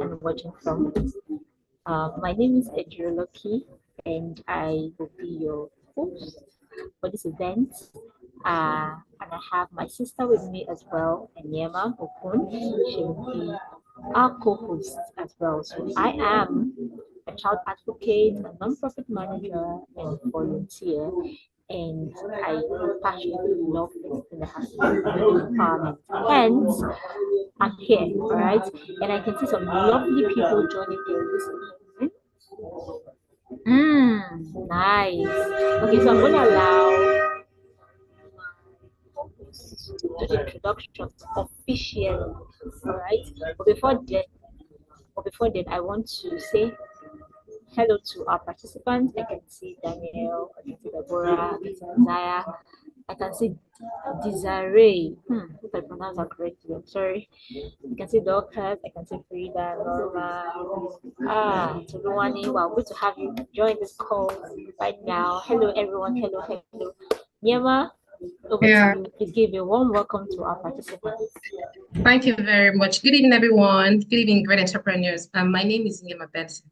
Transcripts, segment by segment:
and watching from. My name is Ejiro, and I will be your host for this event. And I have my sister with me as well, Nnyema. She will be our co-host as well. So I am a child advocate, a non-profit manager, and volunteer. And I passionately love everything that has to do with empowerment. Hence, I'm here, all right? And I can see some lovely people joining in this evening. Nice. Okay, so I'm going to allow to the introduction officially, all right? But before then, I want to say hello to our participants. I can see Daniel, I can see Deborah, I can see Isaiah, I can see Desiree. If I pronounce that correctly, I'm sorry. I can see Dorcas, I can see Frida, Norma. Toluwani, wow, good to have you join this call right now. Hello, everyone. Hello, hello. Nnyema, over to you. Please give a warm welcome to our participants. Thank you very much. Good evening, everyone. Good evening, great entrepreneurs. My name is Nnyema Benson.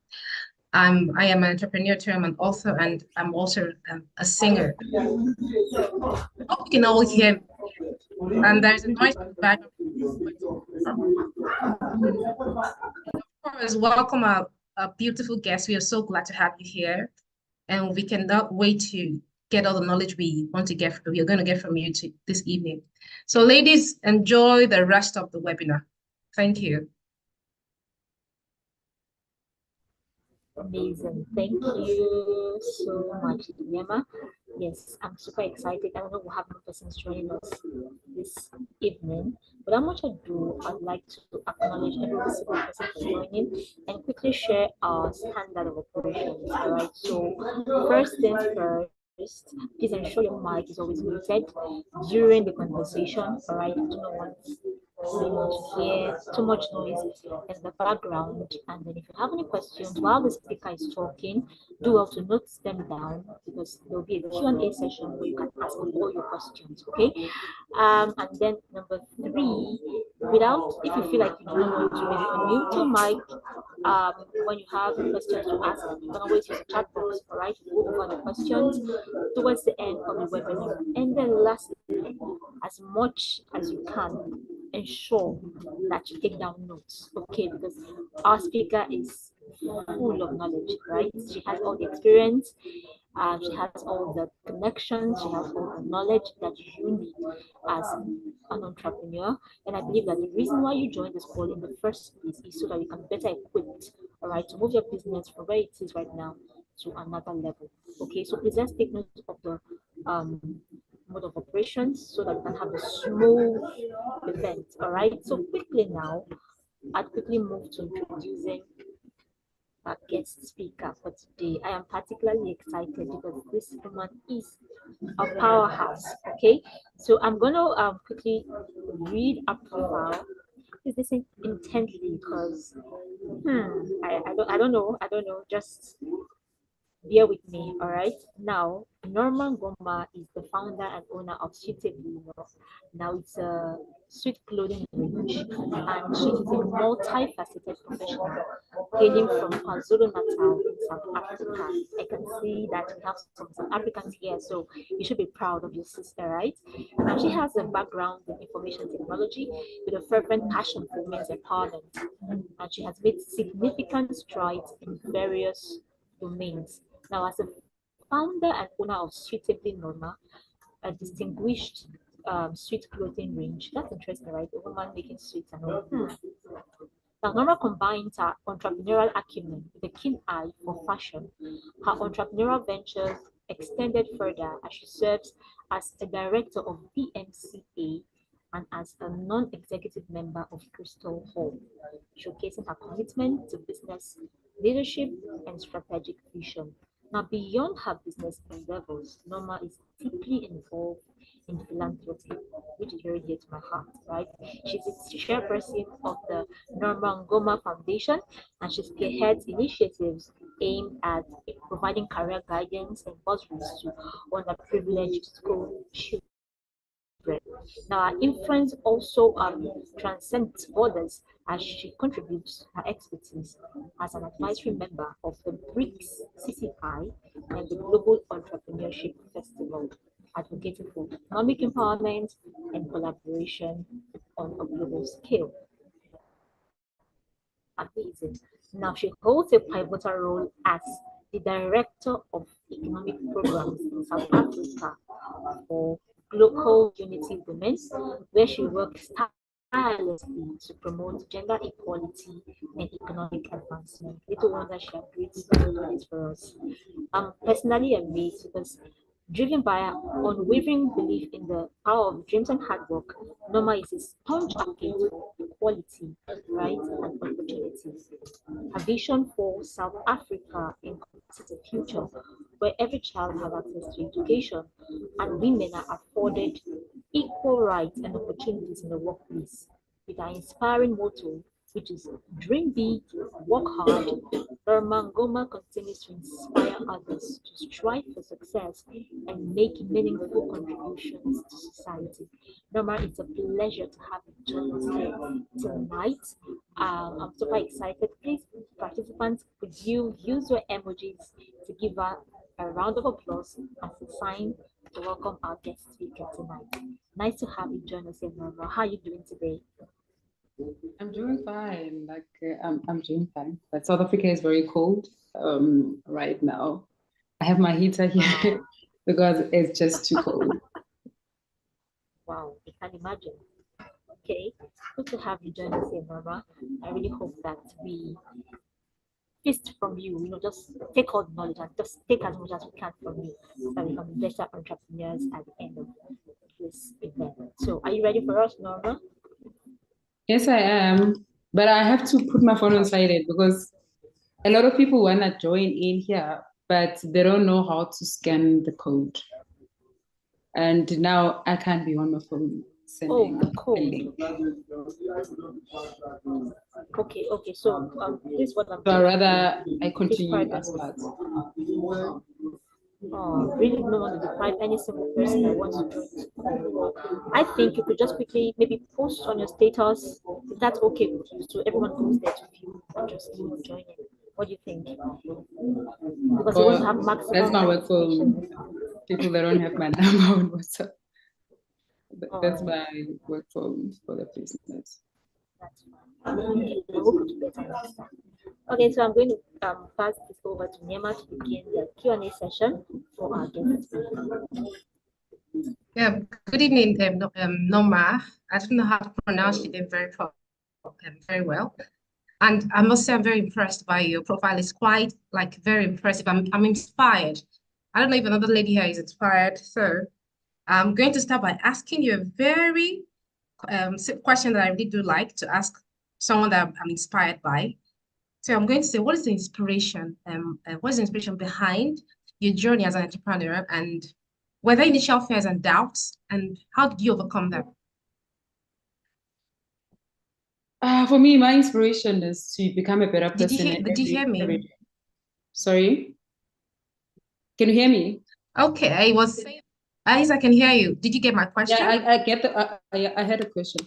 I am an entrepreneur too. I'm an author, and I'm also a singer. Hope you can all hear me. And there's a noise in the background. Of course, welcome our beautiful guests. We are so glad to have you here, and we cannot wait to get all the knowledge we want to get. We are going to get from you this evening. So, ladies, enjoy the rest of the webinar. Thank you. Amazing. Thank you so much, Nnyema. Yes, I'm super excited. I don't know we'll have more persons joining us this evening. Without much ado, I'd like to acknowledge every single person for joining and quickly share our standard of operations. All right. So first things first, please ensure your mic is always muted during the conversation. All right. I do not want to hear too much noise in the background. And then if you have any questions while the speaker is talking, do well to note them down because there will be a Q&A session where you can ask all your questions, okay? And then number three, if you feel like you don't want to maybe unmute your mic, when you have questions to ask, you can always use the chat box, all right? Go over the questions towards the end of the webinar. And then lastly, as much as you can, ensure that you take down notes, okay? Because our speaker is full of knowledge, right? She has all the experience, she has all the connections, she has all the knowledge that you need as an entrepreneur. And I believe that the reason why you joined this call in the first place is so that you can better equipped, all right, to move your business from where it is right now to another level. Okay, so please let's take note of the mode of operations so that we can have a smooth event. All right, so quickly now, I'll quickly move to introducing our guest speaker for today. I am particularly excited because this woman is a powerhouse. Okay, so I'm going to quickly read a profile. Please listen intently because I don't know. Just bear with me, all right? Now, Norma Mngoma is the founder and owner of Suitably. Now, it's a sweet clothing range, and she is a multifaceted professional hailing from KwaZulu-Natal in South Africa. I can see that we have some South Africans here, so you should be proud of your sister, right? And she has a background in information technology with a fervent passion for women's empowerment, and she has made significant strides in various domains. Now, as a founder and owner of Suitably Norma, a distinguished sweet clothing range. That's interesting, right? A woman making sweets and all. Now, Norma combines her entrepreneurial acumen with a keen eye for fashion. Her entrepreneurial ventures extended further as she serves as a director of BMCA and as a non-executive member of Crystal Hall, showcasing her commitment to business leadership and strategic vision. Now, beyond her business endeavors, Norma is deeply involved in philanthropy, which is very dear to my heart, right? She's the chairperson of the Norma Mngoma Foundation, and she spearheads initiatives aimed at providing career guidance and bursaries to underprivileged school children. spread. Now, her influence also transcends borders as she contributes her expertise as an advisory member of the BRICS CCI and the Global Entrepreneurship Festival, advocating for economic empowerment and collaboration on a global scale. Amazing. Now she holds a pivotal role as the Director of Economic Programs in South Africa for Local Unity Women, where she works tirelessly to promote gender equality and economic advancement. Little wonder she agreed to do this for us. I'm personally amazed because driven by an unwavering belief in the power of dreams and hard work, Norma is a staunch advocate for equality, rights, and opportunities. Her vision for South Africa encompasses a future where every child has access to education and women are afforded equal rights and opportunities in the workplace. With our inspiring motto, which is dream big, work hard, Norma Mngoma continues to inspire others to strive for success and make meaningful contributions to society. Norma, it's a pleasure to have you join us here tonight. I'm super excited. Please, participants, could you use your emojis to give her a round of applause as a sign to welcome our guest speaker tonight? Nice to have you join us here, Norma. How are you doing today? I'm doing fine. I'm doing fine. But South Africa is very cold right now. I have my heater here because it's just too cold. Wow, I can imagine. Okay, good to have you join us here, Norma. I really hope that we feast from you, just take all the knowledge and just take as much as we can from you so that we can be better entrepreneurs at the end of this event. So, are you ready for us, Norma? Yes, I am. But I have to put my phone on silent because a lot of people want to join in here, but they don't know how to scan the code. And now I can't be on my phone sending the code. a link. Okay. So this is what I'm So rather I continue as part. Really don't want to deprive any single person that wants to join this call. I think you could just quickly maybe post on your status if that's okay with you, so everyone goes there to view and just join in. What do you think? Because you want to have maximum. That's my work phone. People that don't have my number on WhatsApp. That's my work phone for the business. That's fine. I hope you better next time. Okay, so I'm going to pass this over to Nnyema to begin the Q&A session for our guests. Yeah, good evening, Norma. I don't know how to pronounce your name very well. And I must say I'm very impressed by your profile. It's quite very impressive. I'm inspired. I don't know if another lady here is inspired. So I'm going to start by asking you a very question that I really do like to ask someone that I'm inspired by. So I'm going to say, what is the inspiration? What is the inspiration behind your journey as an entrepreneur, and were there initial fears and doubts, and how did you overcome them? For me, my inspiration is to become a better person. Did you hear me? Sorry? Can you hear me? Okay, I was saying, at least I can hear you. Did you get my question? Yeah, I had a question.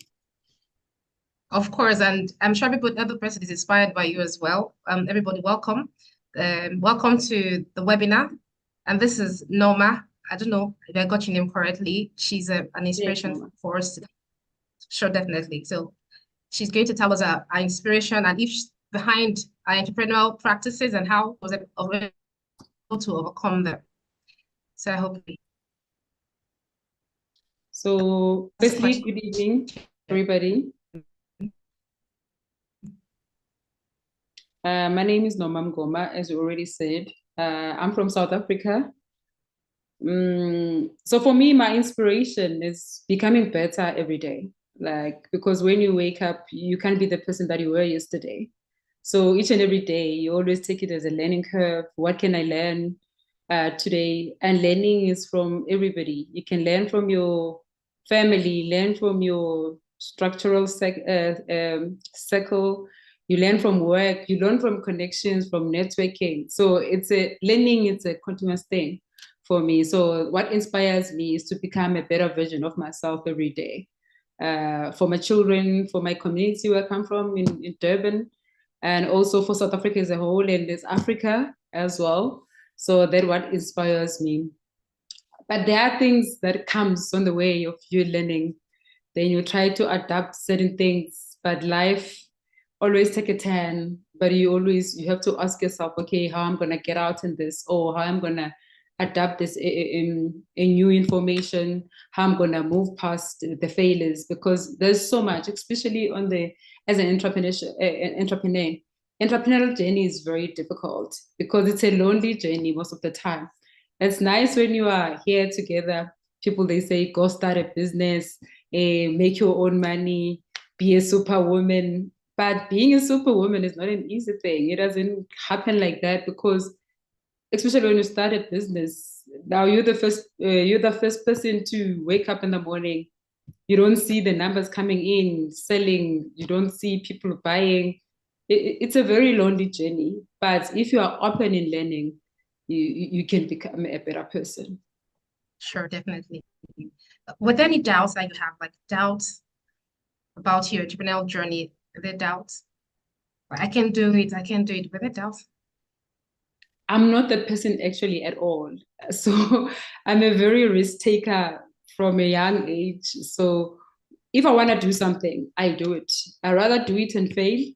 Of course, and I'm sure other person is inspired by you as well. Everybody, welcome. Welcome to the webinar. And this is Norma. I don't know if I got your name correctly. She's an inspiration for us today. Sure, definitely. So she's going to tell us our inspiration and if behind our entrepreneurial practices and how was it able to overcome them. So I hope. So firstly, good evening, everybody. My name is Norma Mngoma, as you already said. I'm from South Africa. So for me, my inspiration is becoming better every day. Because when you wake up, you can't be the person that you were yesterday. So each and every day, you always take it as a learning curve. What can I learn today? And learning is from everybody. You can learn from your family, learn from your structural circle, you learn from work, you learn from connections, from networking. So it's a continuous thing. for me. So what inspires me is to become a better version of myself every day. For my children, for my community where I come from in Durban, and also for South Africa as a whole, and there's Africa as well. So that's what inspires me. But there are things that comes on the way of you learning. Then you try to adapt certain things, but life always take a turn. But you have to ask yourself, okay, how I'm gonna get out in this, or how I'm gonna adapt this in new information, how I'm gonna move past the failures, because there's so much, especially as an entrepreneur. Entrepreneurial journey is very difficult because it's a lonely journey most of the time. It's nice when you are here together. People, they say, go start a business, make your own money, be a superwoman. But being a superwoman is not an easy thing. It doesn't happen like that, because especially when you start a business, now you're the first person to wake up in the morning. You don't see the numbers coming in, selling. You don't see people buying. It's a very lonely journey. But if you are open in learning, you can become a better person. Sure, definitely. Were there any doubts that you have, like doubts about your entrepreneurial journey? Are there doubts? I can do it. Were there doubts? I'm not that person actually at all. So I'm a very risk taker from a young age. So if I want to do something, I do it. I rather do it and fail.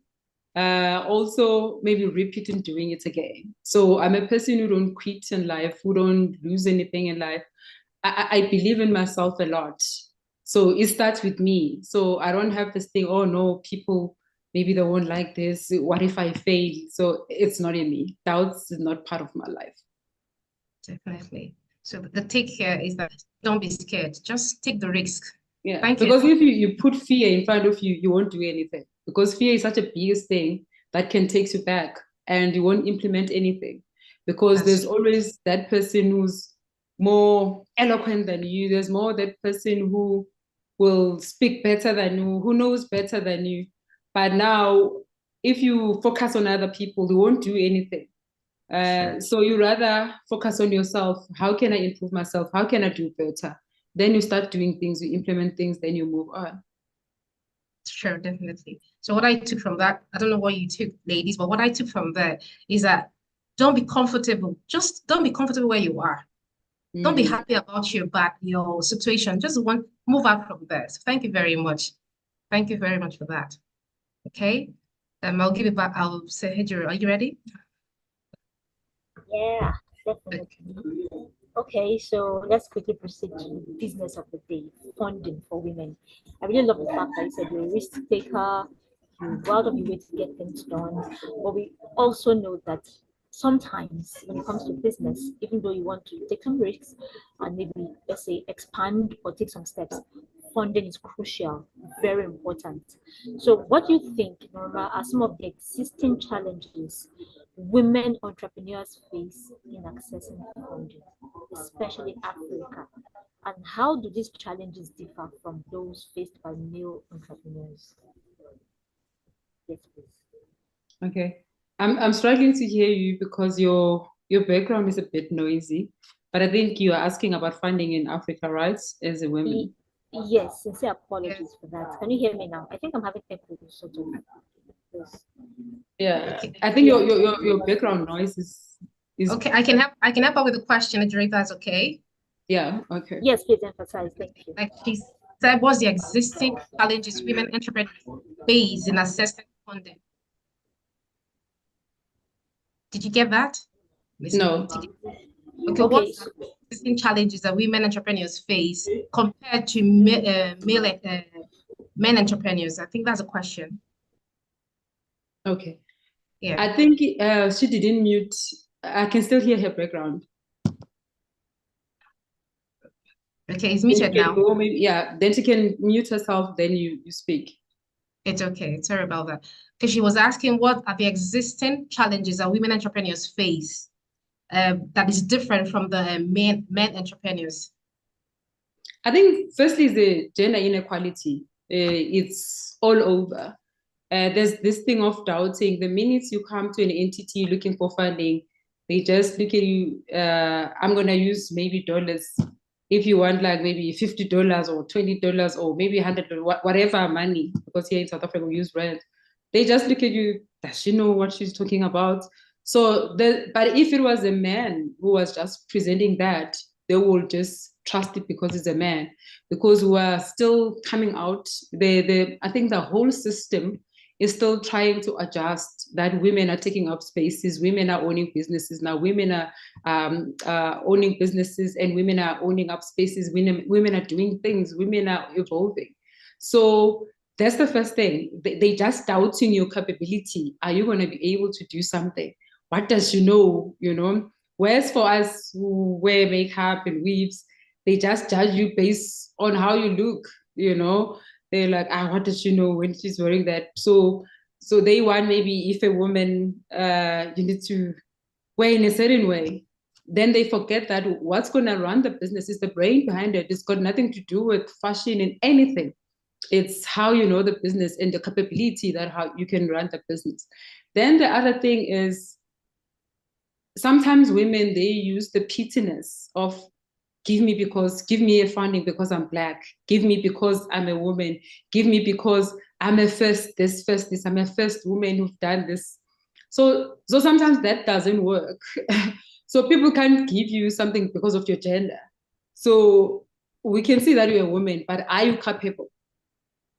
Also maybe repeat and doing it again. So I'm a person who don't quit in life, who don't lose anything in life. I believe in myself a lot. So it starts with me. So I don't have this thing, oh no, people, maybe they won't like this. What if I fail? So it's not in me. Doubts is not part of my life. Definitely. So the take here is that don't be scared. Just take the risk. Yeah. Thank because you. if you put fear in front of you, you won't do anything. Because fear is such a biggest thing that can take you back, and you won't implement anything. Because there's always that person who's more eloquent than you. There's more that person who will speak better than you, who knows better than you. But now, if you focus on other people, you won't do anything. So you rather focus on yourself. How can I improve myself? How can I do better? Then you start doing things, you implement things, then you move on. Sure, definitely. So what I took from that, I don't know what you took, ladies, but what I took from that is that don't be comfortable. Just don't be comfortable where you are. Don't be happy about your situation. Just move out from there. So thank you very much. Thank you very much for that. Okay. I'll give it back. I'll say, Ejiro, are you ready? Yeah, definitely. Okay, so let's quickly proceed to the business of the day, funding for women. I really love the fact that you said you're a risk taker, you go out of your way to get things done, but we also know that sometimes when it comes to business, even though you want to take some risks and maybe, let's say, expand or take some steps, funding is crucial, very important. So what do you think, Norma, are some of the existing challenges women entrepreneurs face in accessing funding, especially Africa? And how do these challenges differ from those faced by male entrepreneurs? Yes, please. Okay. I'm struggling to hear you because your background is a bit noisy, but I think you are asking about funding in Africa, right? As a woman. Yes, sincere apologies for that. Can you hear me now? I think I'm having echo sort of. Yes. Yeah. I think your background noise is okay. I can help out with the question, Ejiro, if that's okay. Yeah, okay. Yes, please emphasize. Thank you. Like she said, what's the existing challenges women entrepreneurs face in accessing funding? Did you get that? No. Okay, what's the existing challenges that women entrepreneurs face compared to men entrepreneurs? I think that's a question. Okay. Yeah. I think she didn't mute. I can still hear her background. Okay, it's muted now. Yeah, then she can mute herself, then you speak. It's okay. Sorry about that. Because she was asking what are the existing challenges that women entrepreneurs face that is different from the men entrepreneurs? I think firstly is the gender inequality. It's all over. There's this thing of doubting. The minute you come to an entity looking for funding, They just look at you, I'm gonna use maybe dollars. If you want like maybe $50 or $20 or maybe $100, whatever money, because here in South Africa we use rand, they just look at you, does she know what she's talking about? So, but if it was a man who was just presenting that, they will just trust it because it's a man. Because we are still coming out, I think the whole system is still trying to adjust that women are taking up spaces, women are owning businesses now, women are owning businesses and women are owning up spaces, women are doing things, women are evolving. So that's the first thing. They just doubting your capability. Are you going to be able to do something? What does she know, you know? Whereas for us who wear makeup and weaves, they just judge you based on how you look, you know? They're like, what does she know when she's wearing that? So they want maybe if a woman, you need to wear in a certain way, then they forget that what's going to run the business is the brain behind it. It's got nothing to do with fashion and anything. It's how you know the business and the capability that how you can run the business. Then the other thing is sometimes women, they use the pettiness of give me a funding because I'm Black, give me because I'm a woman, give me because I'm a first this, I'm a first woman who've done this. So sometimes that doesn't work. So people can't give you something because of your gender. So we can see that you're a woman, but are you capable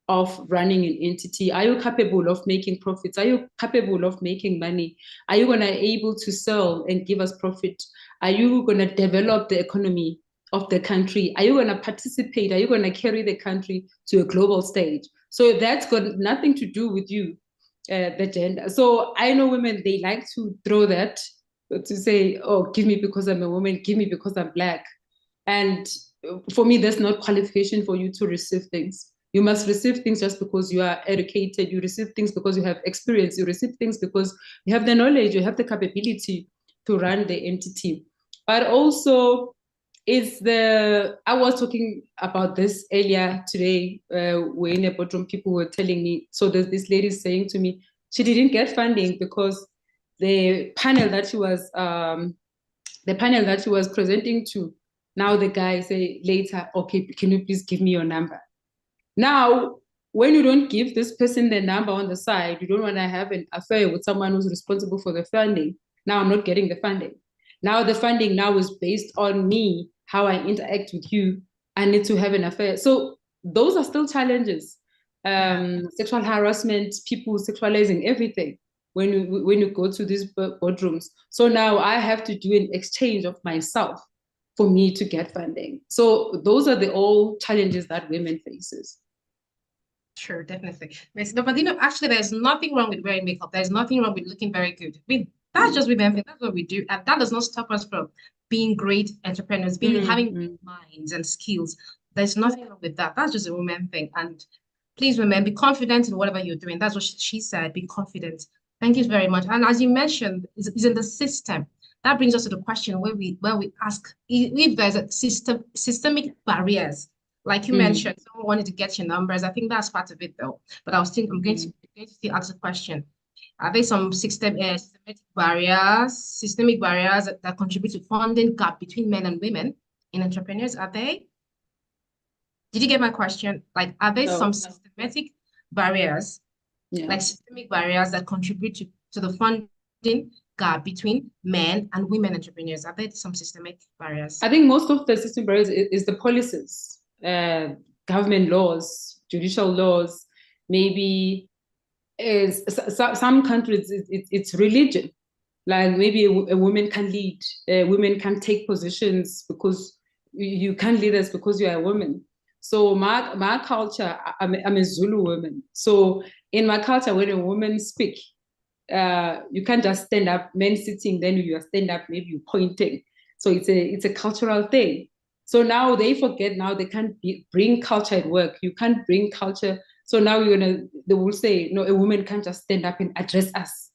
of running an entity? Are you capable of making profits? Are you capable of making money? Are you gonna able to sell and give us profit? Are you gonna develop the economy of the country? Are you gonna participate? Are you gonna carry the country to a global stage? So that's got nothing to do with you, the gender. So I know women, they like to throw that to say, oh, give me because I'm a woman, give me because I'm Black. And for me, that's not qualification for you to receive things. You must receive things just because you are educated. You receive things because you have experience. You receive things because you have the knowledge, you have the capability to run the entity. But also, I was talking about this earlier today, when in a boardroom, people were telling me, so there's this lady saying to me, she didn't get funding because the panel that she was presenting to, now the guy say later, okay, can you please give me your number? Now, when you don't give this person the number on the side, you don't want to have an affair with someone who's responsible for the funding. Now I'm not getting the funding. Now the funding now is based on me, how I interact with you. I need to have an affair. So those are still challenges. Sexual harassment, people sexualizing everything when you go to these boardrooms. So now I have to do an exchange of myself for me to get funding. So those are the all challenges that women faces. Sure, definitely. But actually, there's nothing wrong with wearing makeup. There's nothing wrong with looking very good. I mean, that's just women thing. That's what we do. And that does not stop us from being great entrepreneurs, having minds and skills. There's nothing wrong with that. That's just a woman thing. And please, women, be confident in whatever you're doing. That's what she said. Be confident. Thank you very much. And as you mentioned, is in the system. That brings us to the question where we ask if there's a systemic barriers. Like you mentioned, someone wanted to get your numbers. I think that's part of it, though. But I was thinking, I'm going to still ask the question: are there some systemic barriers that contribute to funding gap between men and women in entrepreneurs? Are they? Did you get my question? Like, are there some systematic barriers, like systemic barriers that contribute to the funding gap between men and women entrepreneurs? Are there some systemic barriers? I think most of the systemic barriers is the policies. Government laws, judicial laws, maybe some countries it's religion. Like maybe a woman can lead, women can take positions because you can't lead us because you are a woman. So my culture, I'm a Zulu woman. So in my culture, when a woman speak, you can't just stand up, men sitting, then you stand up, maybe you pointing. So it's a cultural thing. So now they forget, now they can't bring culture at work. You can't bring culture. So now they will say, no, a woman can't just stand up and address us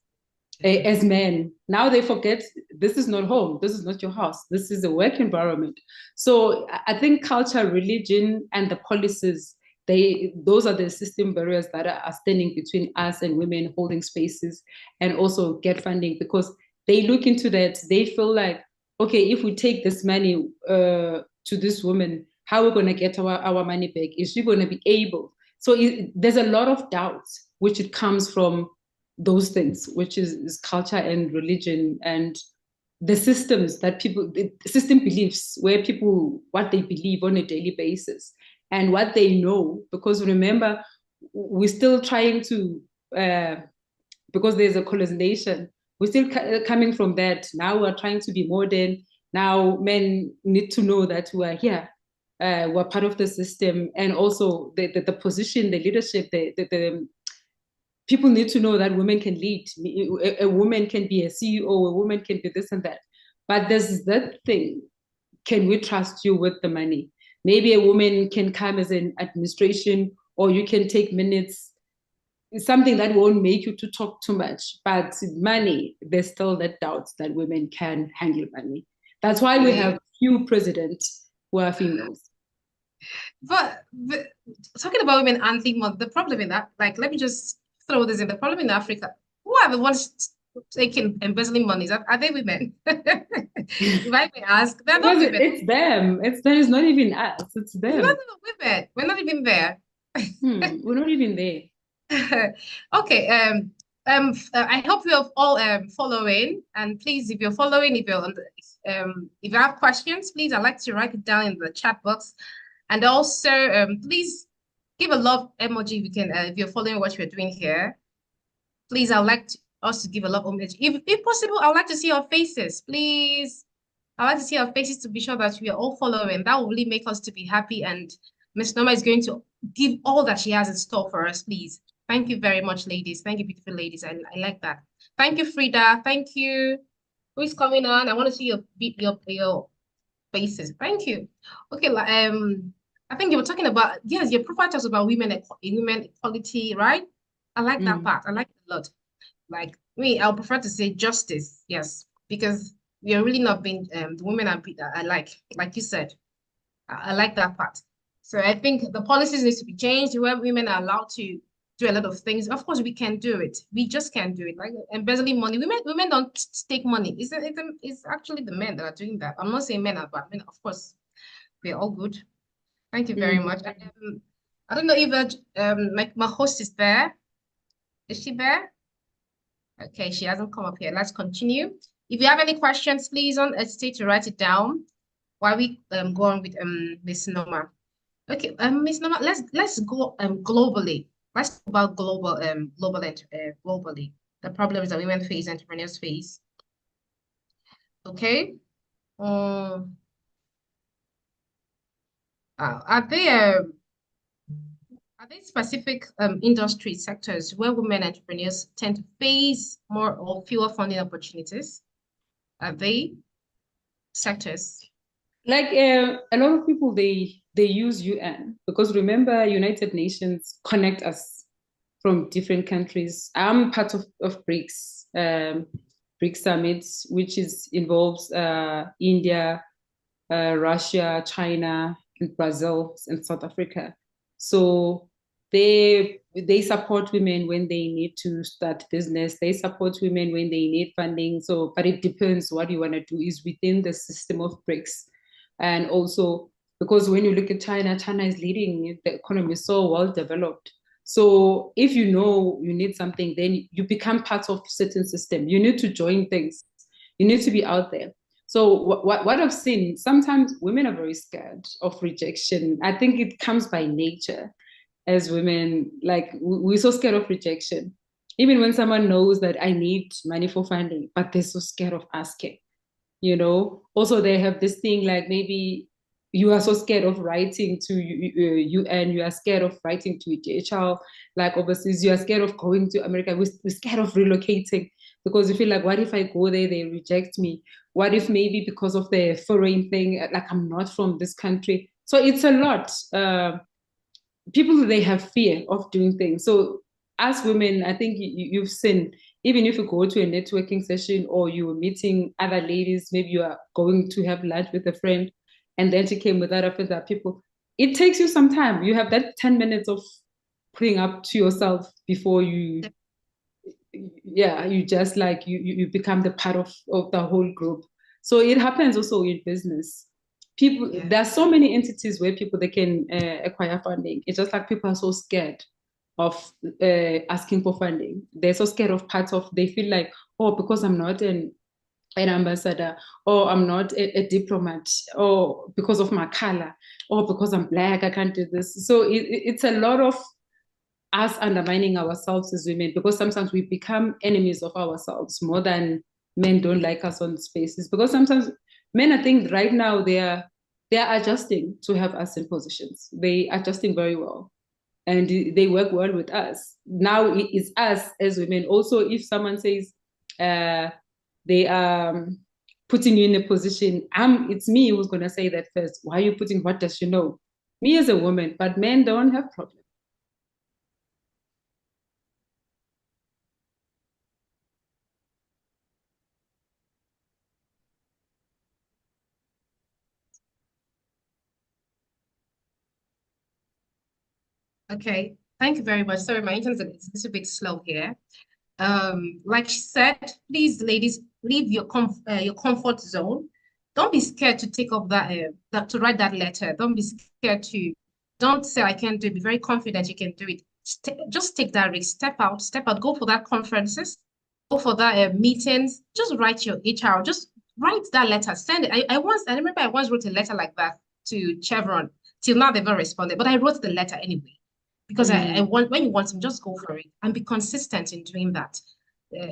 as men. Now they forget, this is not home. This is not your house. This is a work environment. So I think culture, religion, and the policies, those are the system barriers that are standing between us and women holding spaces and also get funding, because they look into that. They feel like, okay, if we take this money to this woman, how are we going to get our money back? Is she going to be able? So there's a lot of doubts, which it comes from those things, which is culture and religion and the systems that people, the system beliefs, where people, what they believe on a daily basis and what they know. Because remember, we're still trying to, because there's a colonization, we're still coming from that. Now we're trying to be modern. Now men need to know that we are here. We're part of the system, and also the position, the leadership, the people need to know that women can lead. A woman can be a CEO, a woman can be this and that. But there's that thing, can we trust you with the money? Maybe a woman can come as an administration, or you can take minutes. It's something that won't make you to talk too much. But money, there's still that doubt that women can handle money. That's why we have few presidents who are females. But talking about women and female, the problem in that, like, let me just throw this in. The problem in Africa, who are the ones taking embezzling money? Are they women? If I may ask, they're not women. It's them. It's not even us. It's them. Not women. We're not even there. We're not even there. Okay. I hope you have all following, and please, if you're following, if you have questions, please, I'd like to write it down in the chat box, and also please give a love emoji if you can, if you're following what we're doing here. Please, I'd like us to give a love emoji. If possible, I'd like to see our faces, please. I'd like to see our faces to be sure that we are all following. That will really make us to be happy, and Miss Norma is going to give all that she has in store for us, please. Thank you very much, ladies. Thank you, beautiful ladies. I like that. Thank you, Frida. Thank you. Who is coming on? I want to see your faces. Thank you. Okay. I think you were talking about, yes, your profile talks about women equality, right? I like that part. I like it a lot. Like me, I would prefer to say justice. Yes, because we are really not being the women I like you said. I like that part. So I think the policies need to be changed where women are allowed to do a lot of things. Of course, we can do it. We just can't do it. Like embezzling money. Women don't take money. It's actually the men that are doing that. I'm not saying men are bad. Men, of course, we're all good. Thank you very much. I don't know if my host is there. Is she there? Okay, she hasn't come up here. Let's continue. If you have any questions, please don't hesitate to write it down while we go on with Miss Norma. Okay, Miss Norma, let's go globally. Let's talk about globally, the problems that women face, entrepreneurs face. Okay. Are there specific industry sectors where women entrepreneurs tend to face more or fewer funding opportunities? Are they sectors? Like a lot of people, they use UN, because remember, United Nations connect us from different countries. I'm part of BRICS, BRICS summits, which involves India, Russia, China, and Brazil, and South Africa. So they support women when they need to start business. They support women when they need funding. So, but it depends what you want to do is within the system of BRICS. And also, because when you look at China is leading, the economy is so well developed. So if you know you need something, then you become part of certain system. You need to join things. You need to be out there. So what I've seen, sometimes women are very scared of rejection. I think it comes by nature as women. Like, we're so scared of rejection. Even when someone knows that I need money for funding, but they're so scared of asking. Also they have this thing, like maybe you are so scared of writing to UN, you are scared of writing to DHL, like overseas, you are scared of going to America, we're scared of relocating, because you feel like, what if I go there, they reject me? What if maybe because of the foreign thing, like I'm not from this country? So it's a lot. People, they have fear of doing things. So as women, I think you've seen, even if you go to a networking session or you're meeting other ladies, maybe you are going to have lunch with a friend, and then she came with other friends, that people, it takes you some time. You have that 10 minutes of putting up to yourself before you yeah, you just like you become the part of the whole group. So it happens also in business. People, Yeah. there are so many entities where people they can acquire funding. It's just like people are so scared of asking for funding. They're so scared of parts of. They feel like, oh, because I'm not an ambassador, or I'm not a diplomat, or because of my color, or because I'm black, I can't do this. So it's a lot of us undermining ourselves as women, because sometimes we become enemies of ourselves more than men don't like us on spaces. Because sometimes men, I think right now they are adjusting to have us in positions. They are adjusting very well, and they work well with us. Now it's us as women. Also, if someone says they are putting you in a position, it's me who's gonna say that first. Why are you putting? What does she know? Me as a woman, but men don't have problems. Okay. Thank you very much. Sorry, my internet is a little bit slow here. Like she said, please, ladies, leave your comfort zone. Don't be scared to take up that to write that letter. Don't be scared to. Don't say I can't do it. Be very confident you can do it. Just take that risk. Step out. Step out. Go for that conferences. Go for that meetings. Just write your HR. Just write that letter. Send it. I remember I once wrote a letter like that to Chevron. Till now they've not responded, but I wrote the letter anyway because I want, when you want them, just go for it and be consistent in doing that.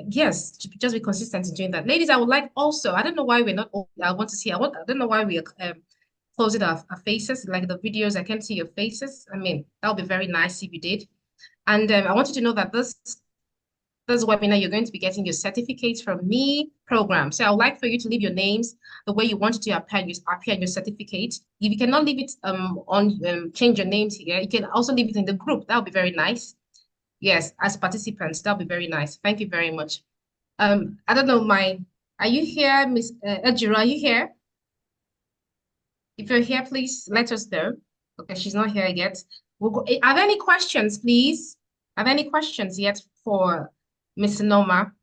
Yes, just be consistent in doing that. Ladies, I would like also, I don't know why we're not, I want to see, I don't know why we are closing our faces, like the videos, I can see your faces. I mean, that would be very nice if you did. And I want you to know that this webinar, you're going to be getting your certificates from MEEI program. So I would like for you to leave your names the way you want it to appear in your certificate. If you cannot leave it change your names here, you can also leave it in the group. That would be very nice. Yes, as participants, that would be very nice. Thank you very much. I don't know, are you here, Miss Ejiro? Are you here? If you're here, please let us know. Okay, she's not here yet. We'll go. Are there any questions, please? Are there any questions yet for Miss Noma?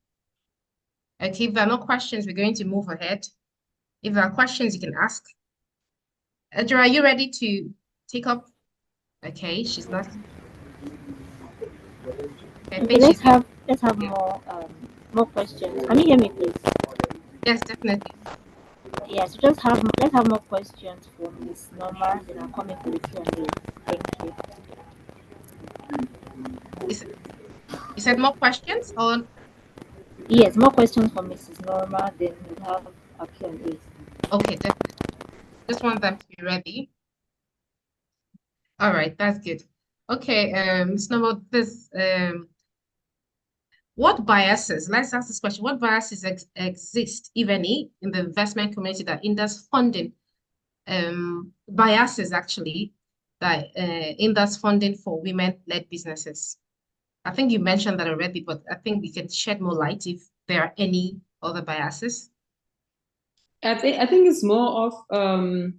Okay, if there are no questions, we're going to move ahead. If there are questions, you can ask. Ejiro, are you ready to take up? Okay, she's not. Okay, let's have more questions. Can you hear me, please? Yes, definitely. Yes, let's have more questions for Miss Norma. Then I'll come into the Q&A. Thank you. You said more questions or? Yes, more questions for Mrs. Norma. Then we'll have a Q&A. Okay, definitely. Just want them to be ready. All right, that's good. Okay, Ms. Norma, what biases, let's ask this question, what biases exist, if any, in the investment community that hinders funding, biases actually, that hinders funding for women-led businesses? I think you mentioned that already, but I think we can shed more light if there are any other biases. I think it's more of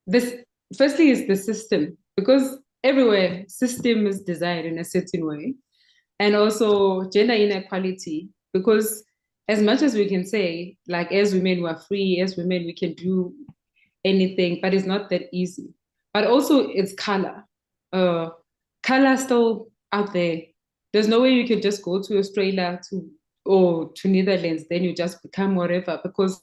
this. Firstly, is the system, because everywhere system is designed in a certain way, and also gender inequality. Because as much as we can say, like as women we are free, as women we can do anything, but it's not that easy. But also it's color. Color still out there. There's no way you can just go to Australia or to Netherlands, then you just become whatever, because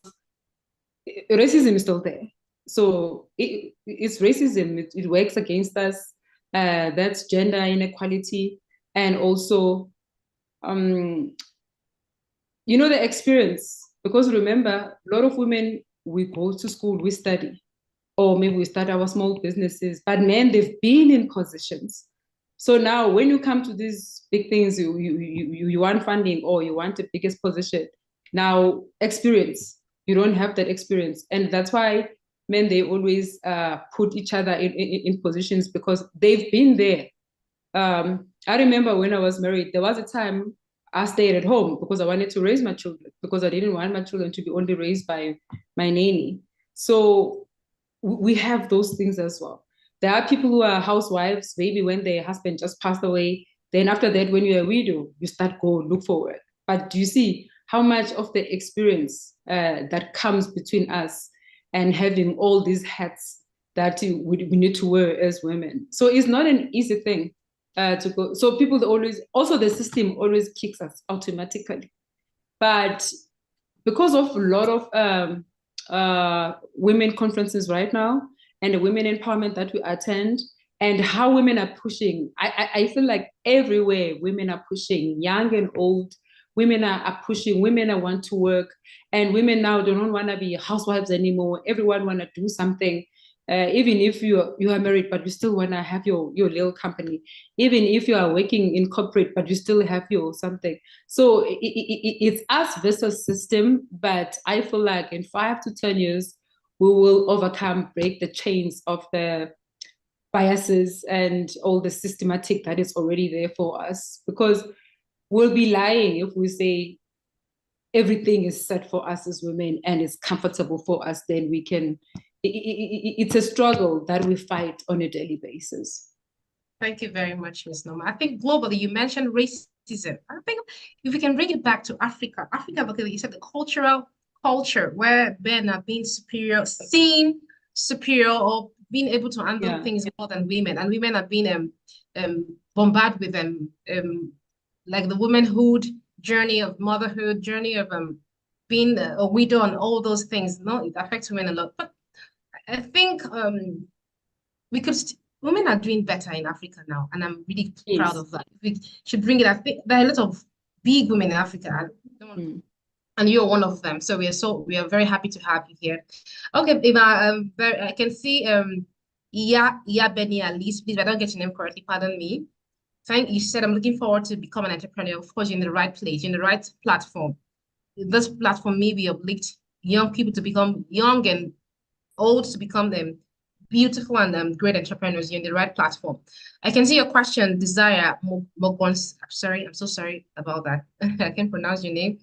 racism is still there. So it's racism. It works against us. That's gender inequality, and also, the experience. Because remember, a lot of women, we go to school, we study, or maybe we start our small businesses, but men, they've been in positions. So now when you come to these big things, you want funding or you want the biggest position. Now, experience, you don't have that experience. And that's why men, they always put each other in positions, because they've been there. I remember when I was married, there was a time I stayed at home because I wanted to raise my children, because I didn't want my children to be only raised by my nanny. So we have those things as well. There are people who are housewives, maybe when their husband just passed away, Then after that, when you're a widow, you start go look for work. But do you see how much of the experience that comes between us and having all these hats that we need to wear as women? So it's not an easy thing to go. So people always, also the system always kicks us automatically. But because of a lot of women conferences right now and the women empowerment that we attend and how women are pushing, I feel like everywhere women are pushing, young and old, women are pushing, women are want to work, and women now don't want to be housewives anymore. Everyone want to do something. Even if you are married, but you still want to have your little company. Even if you are working in corporate, but you still have your something. So it's us versus system, but I feel like in 5 to 10 years, we will overcome, break the chains of the biases and all the systematic that is already there for us. Because we'll be lying if we say everything is set for us as women and it's comfortable for us, then we can, it's a struggle that we fight on a daily basis. Thank you very much, Ms. Noma. I think globally, you mentioned racism. I think if we can bring it back to Africa, because you said the culture where men are being superior, seen superior, or being able to handle things more than women, and women are being bombarded with like the womanhood journey of motherhood, journey of being a widow and all those things. No, it affects women a lot. But I think we could women are doing better in Africa now, and I'm really proud of that. We should bring it. I think there are a lot of big women in Africa, and you're one of them. So we are very happy to have you here. Okay, if I can see Beni Alice, please, if I don't get your name correctly, pardon me. Thank you. Said I'm looking forward to become an entrepreneur. Of course, you're in the right place, in the right platform. This platform maybe uplift young people to become young and old to become them beautiful and great entrepreneurs. You're in the right platform. I can see your question, Desire Mogons. Sorry, I'm so sorry about that. I can't pronounce your name.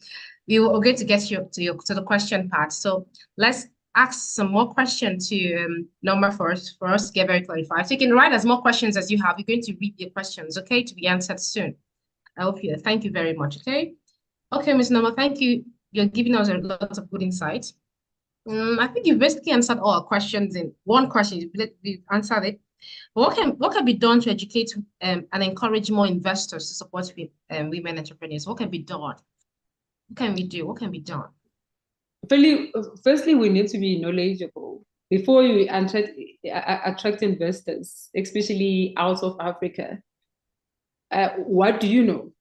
We are going to get you to the question part. So let's ask some more questions to Norma for us to get very clarified. So you can write as more questions as you have. We're going to read your questions, okay, to be answered soon. I hope you. Thank you very much. Okay, Ms. Norma, thank you. You're giving us a lot of good insight. I think you've basically answered all our questions in one question. You've answered it. What can be done to educate and encourage more investors to support women entrepreneurs? What can be done? What can we do? What can be done? Firstly, we need to be knowledgeable before you attract investors, especially out of Africa. What do you know?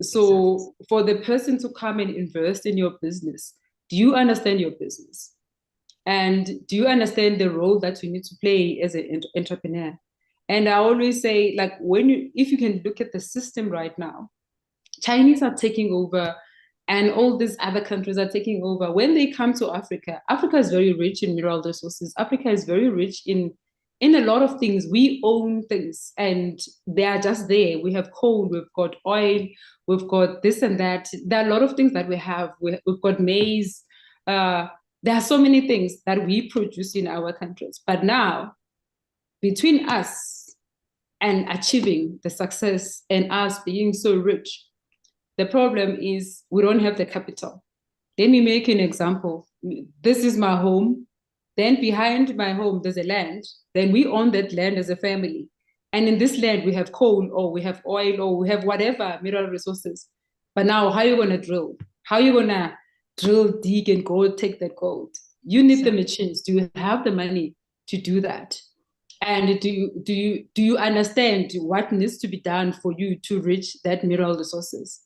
So for the person to come and invest in your business, do you understand your business? And do you understand the role that you need to play as an entrepreneur? And I always say, like, if you can look at the system right now, Chinese are taking over and all these other countries are taking over. When they come to Africa, Africa is very rich in mineral resources. Africa is very rich in a lot of things. We own things and they are just there. We have coal, we've got oil, we've got this and that. There are a lot of things that we have. We've got maize. There are so many things that we produce in our countries. But now, between us and achieving the success and us being so rich, the problem is we don't have the capital. Let me make an example. This is my home. Then behind my home, there's a land. Then we own that land as a family. And in this land, we have coal or we have oil or we have whatever mineral resources. But now, how are you going to drill? How are you going to drill, dig, and go take that gold? You need the machines. Do you have the money to do that? And do you understand what needs to be done for you to reach that mineral resources?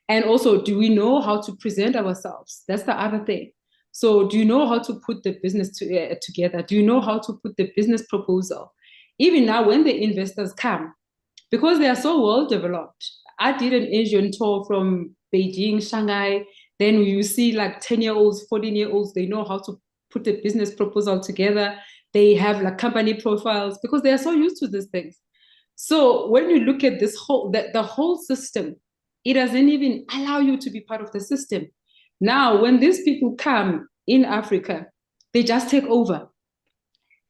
And also, do we know how to present ourselves? That's the other thing. So do you know how to put the business together? Do you know how to put the business proposal? Even now, when the investors come, because they are so well developed. I did an Asian tour from Beijing, Shanghai. Then you see like 10-year-olds, 14-year-olds, they know how to put a business proposal together. They have like company profiles because they are so used to these things. So when you look at this the whole system, it doesn't even allow you to be part of the system. Now, when these people come in Africa, they just take over.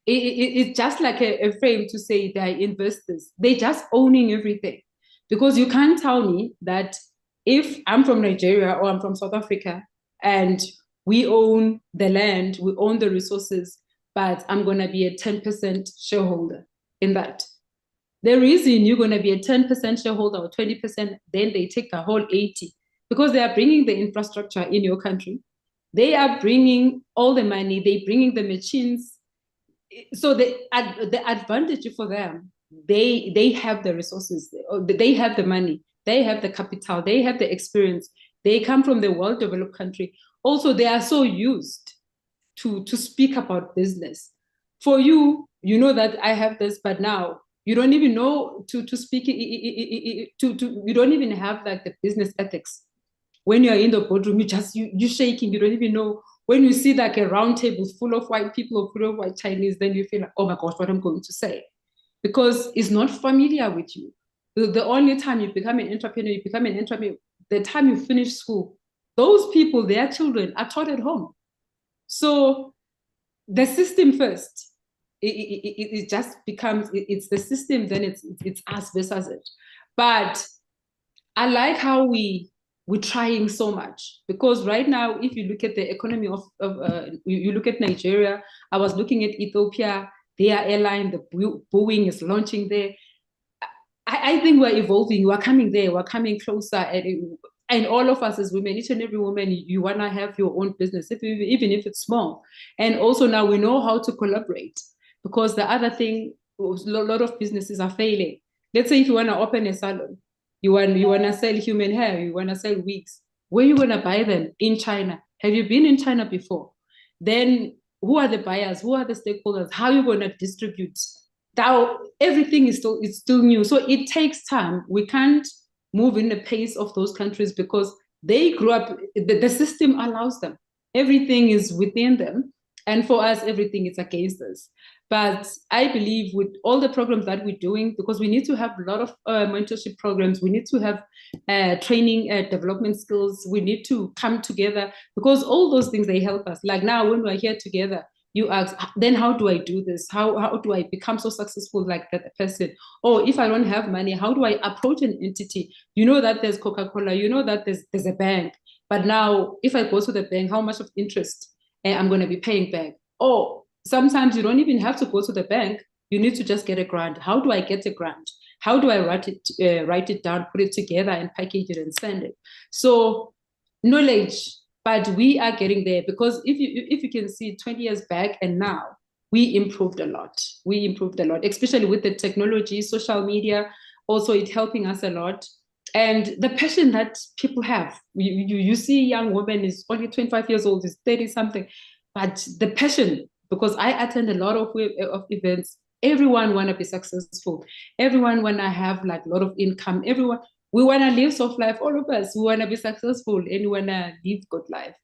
It's just like a frame to say they're investors. They're just owning everything. Because you can't tell me that if I'm from Nigeria or I'm from South Africa and we own the land, we own the resources, but I'm going to be a 10% shareholder in that. The reason you're going to be a 10% shareholder or 20%, then they take the whole 80, because they are bringing the infrastructure in your country. They are bringing all the money, they're bringing the machines. So the advantage for them, they have the resources, they have the money, they have the capital, they have the experience. They come from the well-developed country. Also, they are so used to speak about business. For you, you know that I have this, but now you don't even know to speak you don't even have like the business ethics. When you're in the boardroom, you're shaking, you don't even know. When you see like a round table full of white people or full of white Chinese, then you feel like, oh my gosh, what I'm going to say, because it's not familiar with you. The only time you become an entrepreneur, the time you finish school. Those people, their children are taught at home. So the system first, it just becomes, it's the system, then it's us versus it. But I like how we're trying so much, because right now, if you look at the economy of you look at Nigeria, I was looking at Ethiopia, their airline, the Boeing is launching there. I think we're evolving, we're coming there, we're coming closer. And all of us as women, each and every woman, you want to have your own business, even if it's small. And also now we know how to collaborate, because the other thing, a lot of businesses are failing. Let's say if you want to open a salon, you want to sell human hair, you want to sell wigs, where you going to buy them? In China. Have you been in China before? Then who are the buyers? Who are the stakeholders? How are you going to distribute? Now everything is still new. So it takes time. We can't move in the pace of those countries, because they grew up, the system allows them. Everything is within them. And for us, everything is against us. But I believe with all the programs that we're doing, because we need to have a lot of mentorship programs, we need to have training, development skills, we need to come together, because all those things, they help us. Like now, when we're here together, you ask, then how do I do this? How do I become so successful like that person? Or if I don't have money, how do I approach an entity? You know that there's Coca-Cola, you know that there's a bank. But now, if I go to the bank, how much of interest I'm going to be paying back? Or sometimes you don't even have to go to the bank. You need to just get a grant. How do I get a grant? How do I write it down, put it together, and package it and send it? So knowledge. But we are getting there, because if you can see 20 years back and now, we improved a lot. We improved a lot, especially with the technology, social media. Also, it's helping us a lot. And the passion that people have. You see a young woman is only 25 years old, is 30 something. But the passion, because I attend a lot of events, everyone want to be successful. Everyone want to have like a lot of income. Everyone. We want to live soft life, all of us. We want to be successful and we want to live good life.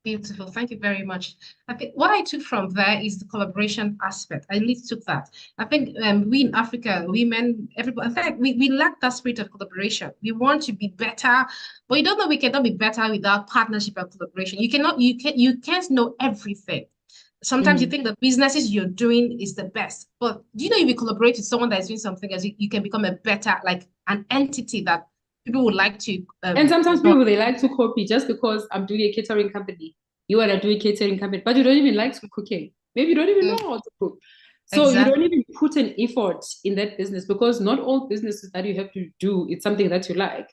Beautiful. Thank you very much. I think what I took from there is the collaboration aspect. I really took that. I think we in Africa, women, everybody, in fact, we lack that spirit of collaboration. We want to be better, but you don't know we cannot be better without partnership and collaboration. You can't know everything. Sometimes you think the businesses you're doing is the best, but do you know if you collaborate with someone that is doing something else, you can become a better, like an entity that people would like to. And sometimes people, they like to copy just because I'm doing a catering company. You want to do a catering company, but you don't even like cooking. Maybe you don't even know how to cook. So you don't even put an effort in that business, because not all businesses that you have to do, it's something that you like.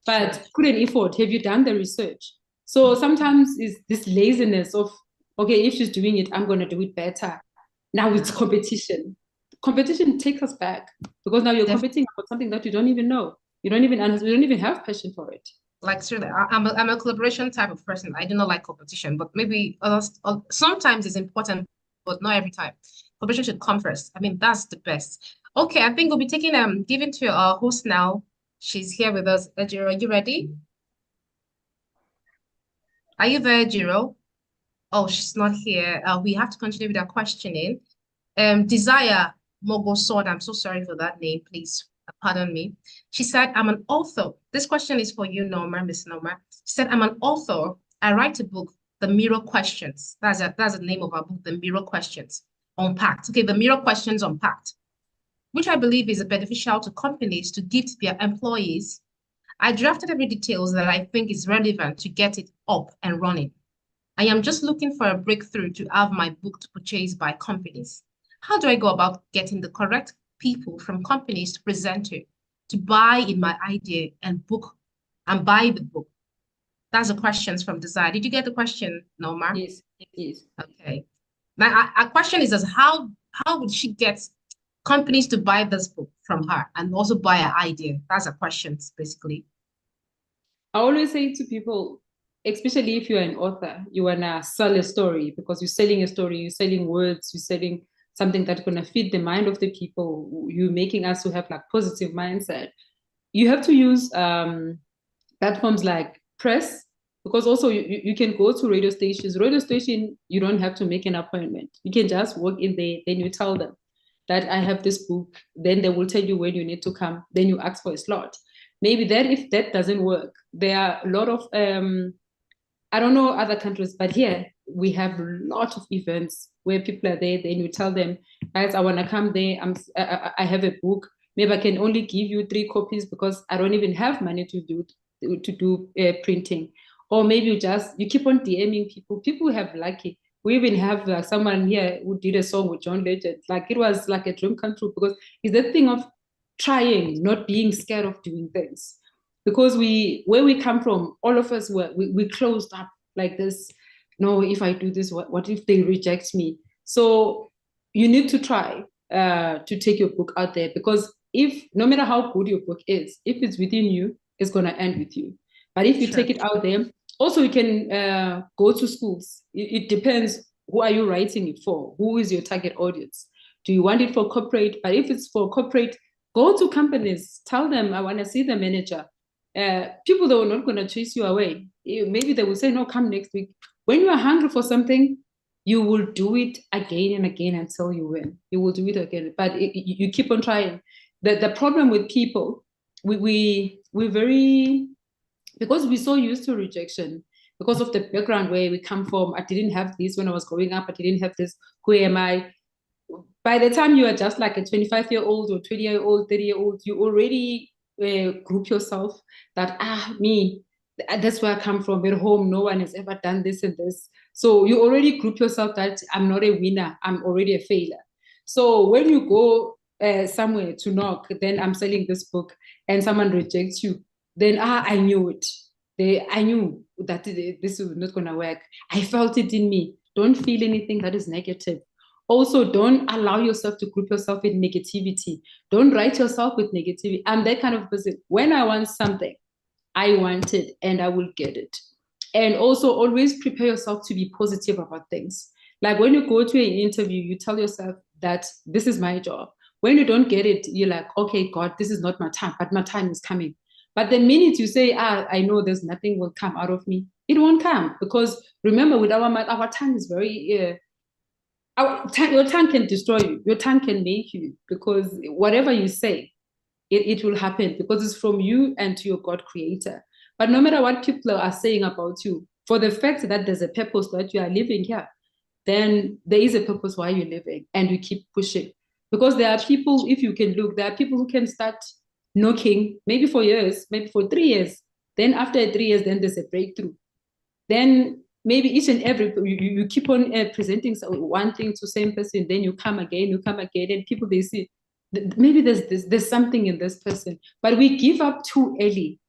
But put an effort. Have you done the research? So sometimes it's this laziness of, okay, if she's doing it, I'm going to do it better. Now it's competition. Competition takes us back, because now you're competing about something that you don't even know. You don't even have passion for it. Like, seriously, I'm a collaboration type of person. I do not like competition, but maybe sometimes it's important, but not every time. Collaboration should come first. I mean, that's the best. Okay, I think we'll be giving to our host now. She's here with us. Ejiro, are you ready? Are you there, Ejiro? Oh, she's not here. We have to continue with our questioning. Desire Mogosod, I'm so sorry for that name, please pardon me. She said, I'm an author. This question is for you, Norma, Miss Norma. She said, I'm an author. I write a book, The Mirror Questions. That's the name of our book, The Mirror Questions Unpacked. Okay, The Mirror Questions Unpacked. which I believe is beneficial to companies to give to their employees. I drafted every details that I think is relevant to get it up and running. I am just looking for a breakthrough to have my book to purchase by companies. How do I go about getting the correct people from companies to present to buy in my idea and book and buy the book? That's the questions from Desire. Did you get the question, Norma? Yes, yes. Okay. Now, our question is as how would she get companies to buy this book from her and also buy her idea? That's a question, basically. I always say to people, especially if you're an author, you wanna sell a story because you're selling a story, you're selling words, you're selling something that's gonna feed the mind of the people. You're making us to have like positive mindset. You have to use platforms like press, because also you can go to radio stations. Radio station, you don't have to make an appointment. You can just walk in there, then you tell them that I have this book. Then they will tell you when you need to come. Then you ask for a slot. Maybe that if that doesn't work, there are a lot of I don't know other countries, but here we have a lot of events where people are there. Then you tell them, guys, I want to come there. I have a book. Maybe I can only give you 3 copies because I don't even have money to do printing. Or maybe you keep on DMing people. People have lucky. We even have someone here who did a song with John Legend. Like it was like a dream come true because it's the thing of trying, not being scared of doing things. Because where we come from, all of us we closed up like this. No, if I do this, what if they reject me? So you need to try to take your book out there, because if no matter how good your book is, if it's within you, it's going to end with you. But if you take it out there, also you can go to schools. It depends, who are you writing it for? Who is your target audience? Do you want it for corporate? But if it's for corporate, go to companies, tell them I want to see the manager. People that are not going to chase you away. Maybe they will say, no, come next week. When you are hungry for something, you will do it again and again until you win. You will do it again, but you keep on trying. The problem with people, we're very, because we're so used to rejection, because of the background where we come from. I didn't have this when I was growing up. I didn't have this. Who am I? By the time you are just like a 25-year-old or 20-year-old, 30-year-old, you already group yourself that, me, that's where I come from. At home, no one has ever done this and this. So you already group yourself that I'm not a winner. I'm already a failure. So when you go somewhere to knock, then I'm selling this book and someone rejects you, then I knew it. I knew that this was not going to work. I felt it in me. Don't feel anything that is negative. Also, don't allow yourself to group yourself in negativity. Don't write yourself with negativity. I'm that kind of person. When I want something, I want it and I will get it. And also always prepare yourself to be positive about things. Like when you go to an interview, you tell yourself that this is my job. When you don't get it, you're like, okay, God, this is not my time, but my time is coming. But the minute you say, I know there's nothing will come out of me, it won't come. Because remember, with our tongue is very, your tongue can destroy you. Your tongue can make you, because whatever you say, it will happen, because it's from you and to your God creator. But no matter what people are saying about you, for the fact that there's a purpose that you are living here, then there is a purpose why you're living, and you keep pushing. Because there are people, if you can look, there are people who can start knocking maybe for years, maybe for 3 years. Then after 3 years, then there's a breakthrough. Then maybe each and every, you keep on presenting one thing to same person, then you come again, and people, they see, maybe there's something in this person, but we give up too early.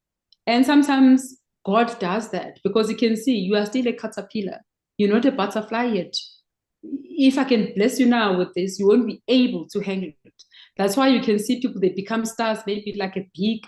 And sometimes God does that, because He can see you are still a caterpillar. You're not a butterfly yet. If I can bless you now with this, you won't be able to handle it. That's why you can see people, they become stars, maybe like a big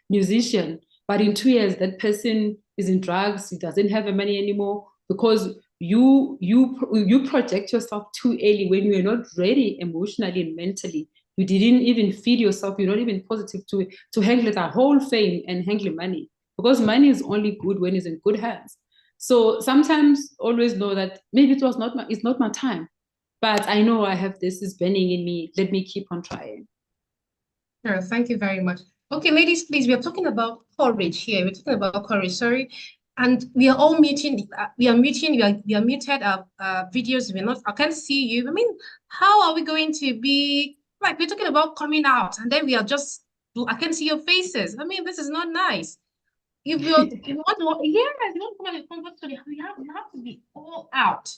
musician, but in 2 years, that person is in drugs, he doesn't have the money anymore, because you project yourself too early when you are not ready emotionally and mentally. You didn't even feed yourself. You're not even positive to handle the whole fame and handle money, because money is only good when it's in good hands. So sometimes always know that maybe it's not my time, but I know I have this is burning in me. Let me keep on trying. Sure, thank you very much. Okay, ladies, please, we are talking about courage here. We're talking about courage, sorry. And we are all muting. We are muted. Our videos. We're not. I can't see you. I mean, how are we going to be Like we're talking about coming out, and then we are just, I can see your faces. I mean, this is not nice. If you want to, yes, you want to come out of comfort zone, you have to be all out.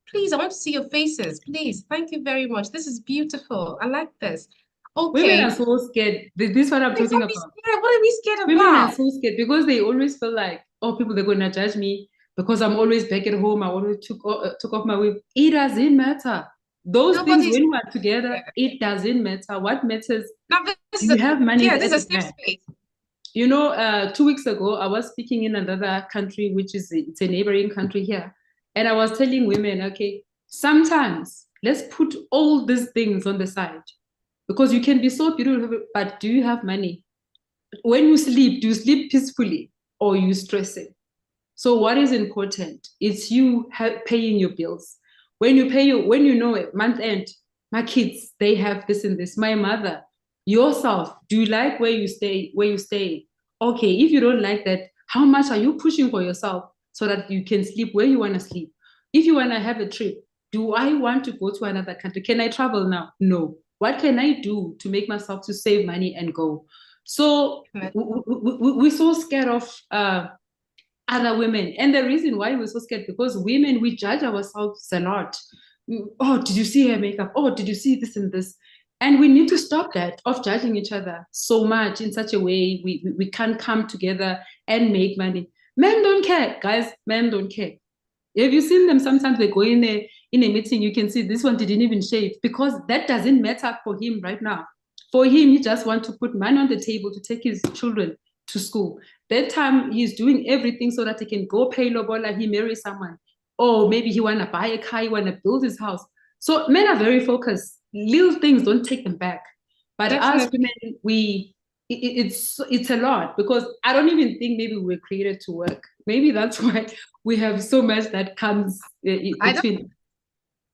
Please, I want to see your faces. Please, thank you very much. This is beautiful. I like this. Women Okay. are so scared. This is what I'm Please talking don't be about. scared. What are we scared Women are about? so scared because they always feel like, oh, people, they're going to judge me because I'm always back at home. I always took off my wig. It doesn't matter. Those things, Nobody's when we're together, it doesn't matter. What matters, now this is you have money yeah, this is a at the safe back. space. You know, 2 weeks ago, I was speaking in another country, which is it's a neighboring country here. And I was telling women, okay, sometimes let's put all these things on the side because you can be so beautiful, but do you have money? When you sleep, do you sleep peacefully or you stressing? So what is important? It's you paying your bills. When you know it, month end, my kids, they have this and this. My mother, yourself, do you like where you stay? Okay, if you don't like that, how much are you pushing for yourself so that you can sleep where you want to sleep? If you want to have a trip, do I want to go to another country? Can I travel now? No. What can I do to make myself to save money and go? So we're so scared of other women. And the reason why we're so scared, because women, we judge ourselves a lot. Oh, did you see her makeup? Oh, did you see this and this? And we need to stop that of judging each other so much in such a way we can't come together and make money. Men don't care, guys. Men don't care. Have you seen them? Sometimes they go in a meeting, you can see this one didn't even shave because that doesn't matter for him right now. For him, he just wants to put money on the table to take his children to school. That time he's doing everything so that he can go pay lobola, he marry someone. Or maybe he wanna buy a car, he wanna build his house. So men are very focused. Little things don't take them back. But us Definitely. women, it's a lot because I don't even think maybe we were created to work. Maybe that's why we have so much that comes I don't between.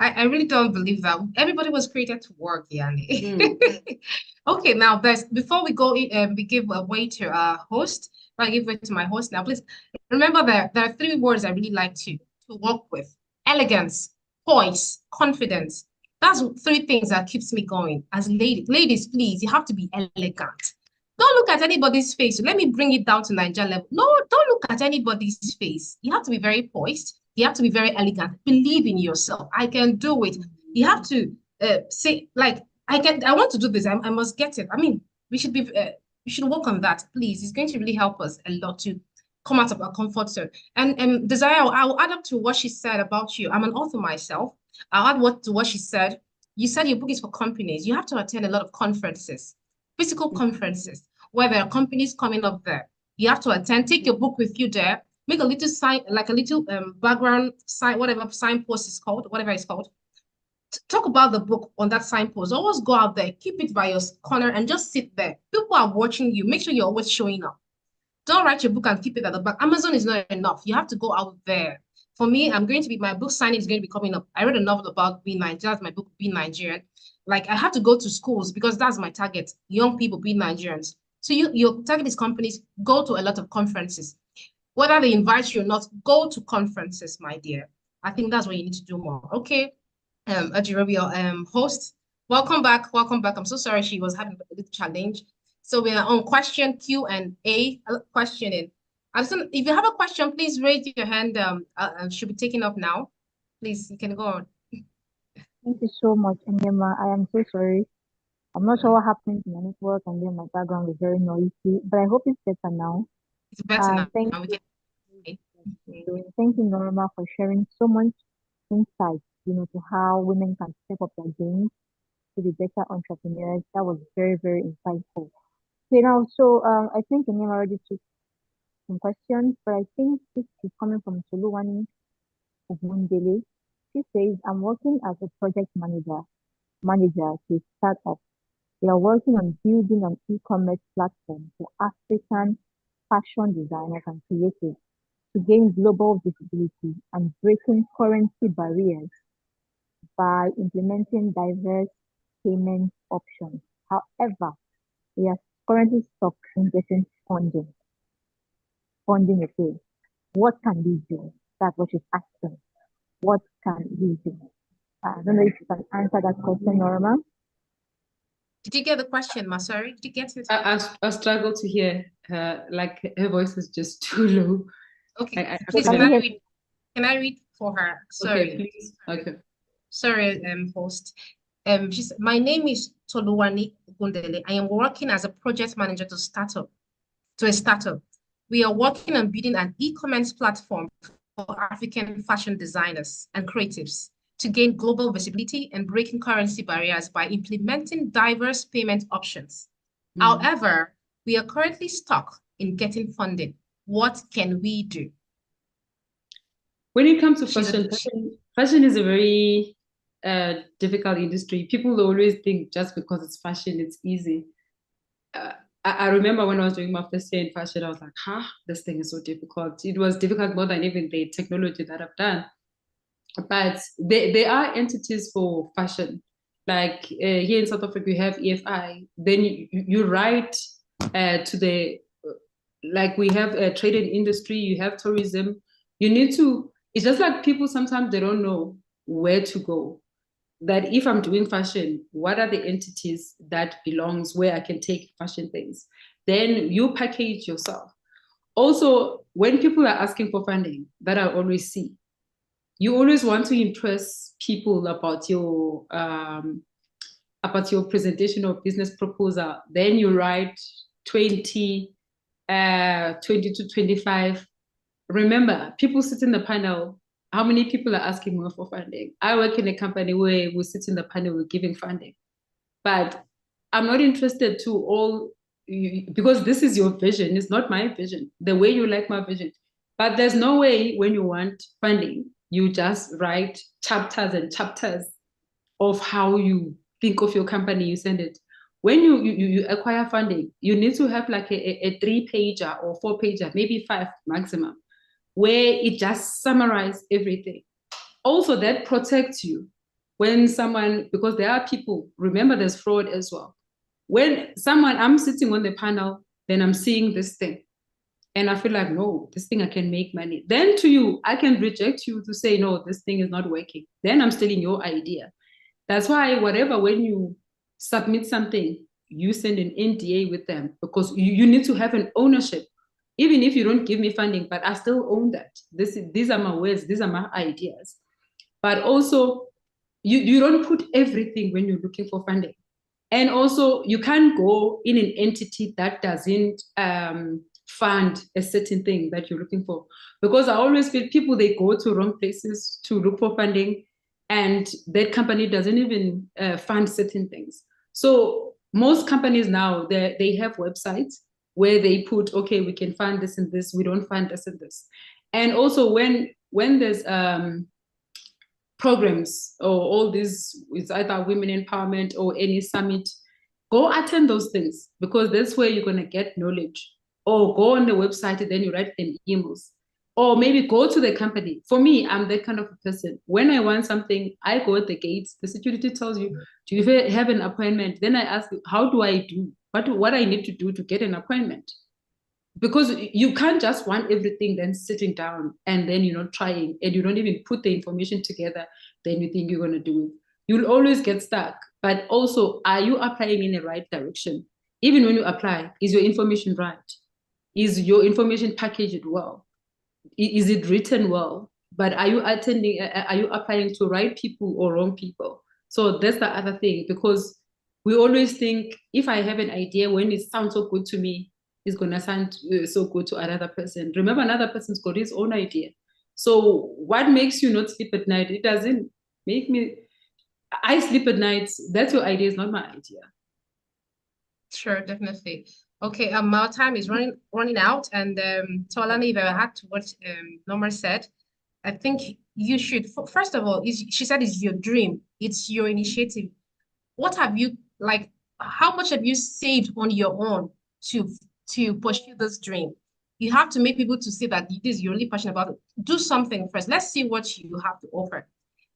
I really don't believe that. Everybody was created to work, Yanni. Mm. Okay, now there's before we go in, we give way to our host. I give way to my host now. Please remember that there are three words I really like to work with: elegance, poise, confidence. That's three things that keeps me going. As ladies, please, you have to be elegant. Don't look at anybody's face. Let me bring it down to Nigeria level. No, don't look at anybody's face. You have to be very poised. You have to be very elegant. Believe in yourself. I can do it. You have to say, like, I want to do this. I must get it. I mean, we should work on that, please. It's going to really help us a lot to come out of our comfort zone. And Desire, I'll add up to what she said about you. I'm an author myself. I'll add to what she said. You said your book is for companies. You have to attend a lot of conferences, physical conferences, where there are companies coming up there. You have to attend, take your book with you there, make a little sign, like a little background sign, whatever signpost is called, whatever it's called. Talk about the book on that signpost. Always go out there, keep it by your corner, and just sit there. People are watching you. Make sure you're always showing up. Don't write your book and keep it at the back. Amazon is not enough. You have to go out there. For me, my book signing is going to be coming up. I read a novel about being Nigerian. That's my book, Being Nigerian. Like I have to go to schools because that's my target. Young people being Nigerians. So your target is companies. Go to a lot of conferences. Whether they invite you or not, go to conferences, my dear. I think that's what you need to do more. Okay. Ejiro, your host. Welcome back. Welcome back. I'm so sorry she was having a little challenge. So we are on question Q&A questioning. If you have a question, please raise your hand. Should be taken up now. Please, you can go on. Thank you so much, Nnyema. I am so sorry. I'm not sure what happened to my network and then my background was very noisy, but I hope it's better now. It's better now. Thank We you. Thank you, Norma, for sharing so much insight, to how women can step up their game to be better entrepreneurs. That was very, very insightful. Okay, now, so I think Nnyema already took some questions, but I think this is coming from Soluwani Ogundele. She says, I'm working as a project manager to a startup. We are working on building an e-commerce platform for African fashion designers and creators to gain global visibility and breaking currency barriers by implementing diverse payment options. However, we are currently stuck in getting funding. Funding okay. What can we do? That's what she's asking. What can we do? I don't know if you can answer that question, Norma. Did you get the question, Masari? Did you get it? I struggle to hear her, like her voice is just too low. Okay, I please, couldn't- can I read for her? Sorry. Okay, please. Okay. Sorry, host. She's, my name is Toluwani Gundele. I am working as a project manager to a startup. We are working on building an e-commerce platform for African fashion designers and creatives to gain global visibility and breaking currency barriers by implementing diverse payment options. However, we are currently stuck in getting funding. What can we do? When it comes to fashion is a very difficult industry. People always think just because it's fashion, it's easy. I remember when I was doing my first year in fashion, I was like, this thing is so difficult. It was difficult more than even the technology that I've done. But there are entities for fashion. Like here in South Africa, you have EFI. Then you write to the, like we have a trade and industry, you have tourism. You need to, it's just like people sometimes they don't know where to go. That if I'm doing fashion, what are the entities that belongs where I can take fashion things? Then you package yourself. Also, when people are asking for funding, that I always see, you always want to impress people about your presentation or business proposal. Then you write 20 to 25. Remember, people sit in the panel. How many people are asking more for funding? I work in a company where we sit in the panel, we're giving funding. But I'm not interested to all, because this is your vision, it's not my vision, the way you like my vision. But there's no way when you want funding, you just write chapters and chapters of how you think of your company, you send it. When you acquire funding, you need to have like a 3-pager or 4-pager, maybe 5 maximum, where it just summarizes everything. Also, that protects you when someone, because there are people, remember there's fraud as well. When I'm sitting on the panel, then I'm seeing this thing. And I feel like, no, this thing I can make money. Then to you, I can reject you to say, no, this thing is not working. Then I'm stealing your idea. That's why when you submit something, you send an NDA with them, because you need to have an ownership. Even if you don't give me funding, but I still own that. These are my words, these are my ideas. But also, you don't put everything when you're looking for funding. And also, you can't go in an entity that doesn't fund a certain thing that you're looking for. Because I always feel people, they go to wrong places to look for funding, and that company doesn't even fund certain things. So most companies now, they have websites where they put, okay, we can fund this and this, we don't fund this and this. And also when there's programs or all these, it's either women empowerment or any summit, go attend those things, because that's where you're going to get knowledge. Or go on the website and then you write them emails. Or maybe go to the company. For me, I'm that kind of a person. When I want something, I go at the gates. The security tells you, do you have an appointment? Then I ask you, how do I do? What I need to do to get an appointment? Because you can't just want everything, then sitting down and then you're not trying, and you don't even put the information together, then you think you're going to do it. You'll always get stuck. But also, are you applying in the right direction? Even when you apply, is your information right? Is your information packaged well? Is it written well? But are you applying to right people or wrong people? So that's the other thing, because we always think, if I have an idea, when it sounds so good to me, it's going to sound so good to another person. Remember, another person's got his own idea. So what makes you not sleep at night? It doesn't make me, I sleep at night. That's your idea, is not my idea. Sure, definitely. Okay, our time is running out, and Tolani, if I had to what Norma said, I think you should, first of all, she said it's your dream, it's your initiative. What have you, like, how much have you saved on your own to pursue this dream? You have to make people to see that this you're really passionate about it. Do something first. Let's see what you have to offer.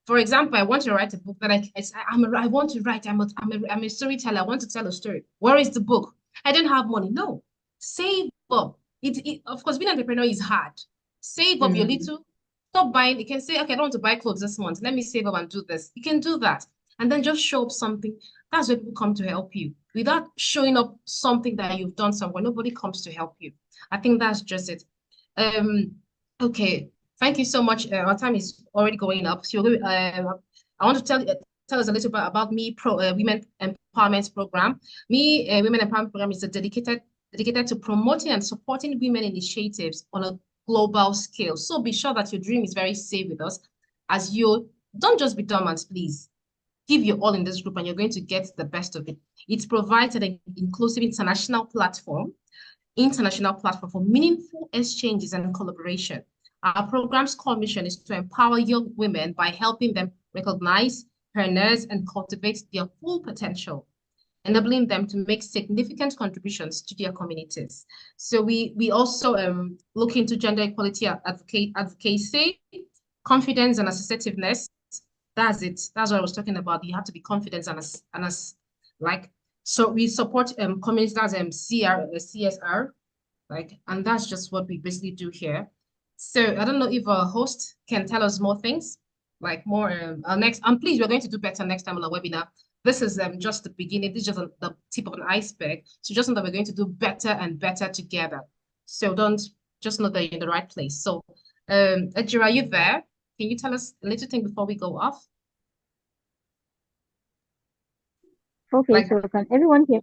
For example, I want to write a book that I want to write. I'm a storyteller. I want to tell a story. Where is the book? I don't have money. No, save up. Of course, being an entrepreneur is hard. Save up your little. Stop buying. You can say, okay, I don't want to buy clothes this month. Let me save up and do this. You can do that. and then just show up something. That's where people come to help you. Without showing up something that you've done somewhere, nobody comes to help you. I think that's just it. Okay, thank you so much. Our time is already going up. So I want to tell us a little bit about MEEI Women Empowerment Program. MEEI Women Empowerment Program is dedicated to promoting and supporting women initiatives on a global scale. So be sure that your dream is very safe with us, as you don't just be dormant, please. Give your all in this group and you're going to get the best of it. It provides an inclusive international platform for meaningful exchanges and collaboration. Our program's core mission is to empower young women by helping them recognize, harness, and cultivate their full potential, enabling them to make significant contributions to their communities. So we also look into gender equality advocacy, confidence and assertiveness. That's it. That's what I was talking about. You have to be confident so we support communities that's CSR, and that's just what we basically do here. So I don't know if our host can tell us more things, like more next. And please, we're going to do better next time on our webinar. This is just the beginning. This is just the tip of an iceberg. So just know that we're going to do better and better together. So just know that you're in the right place. So Ejiro, are you there? Can you tell us a little thing before we go off? Okay, so can everyone hear?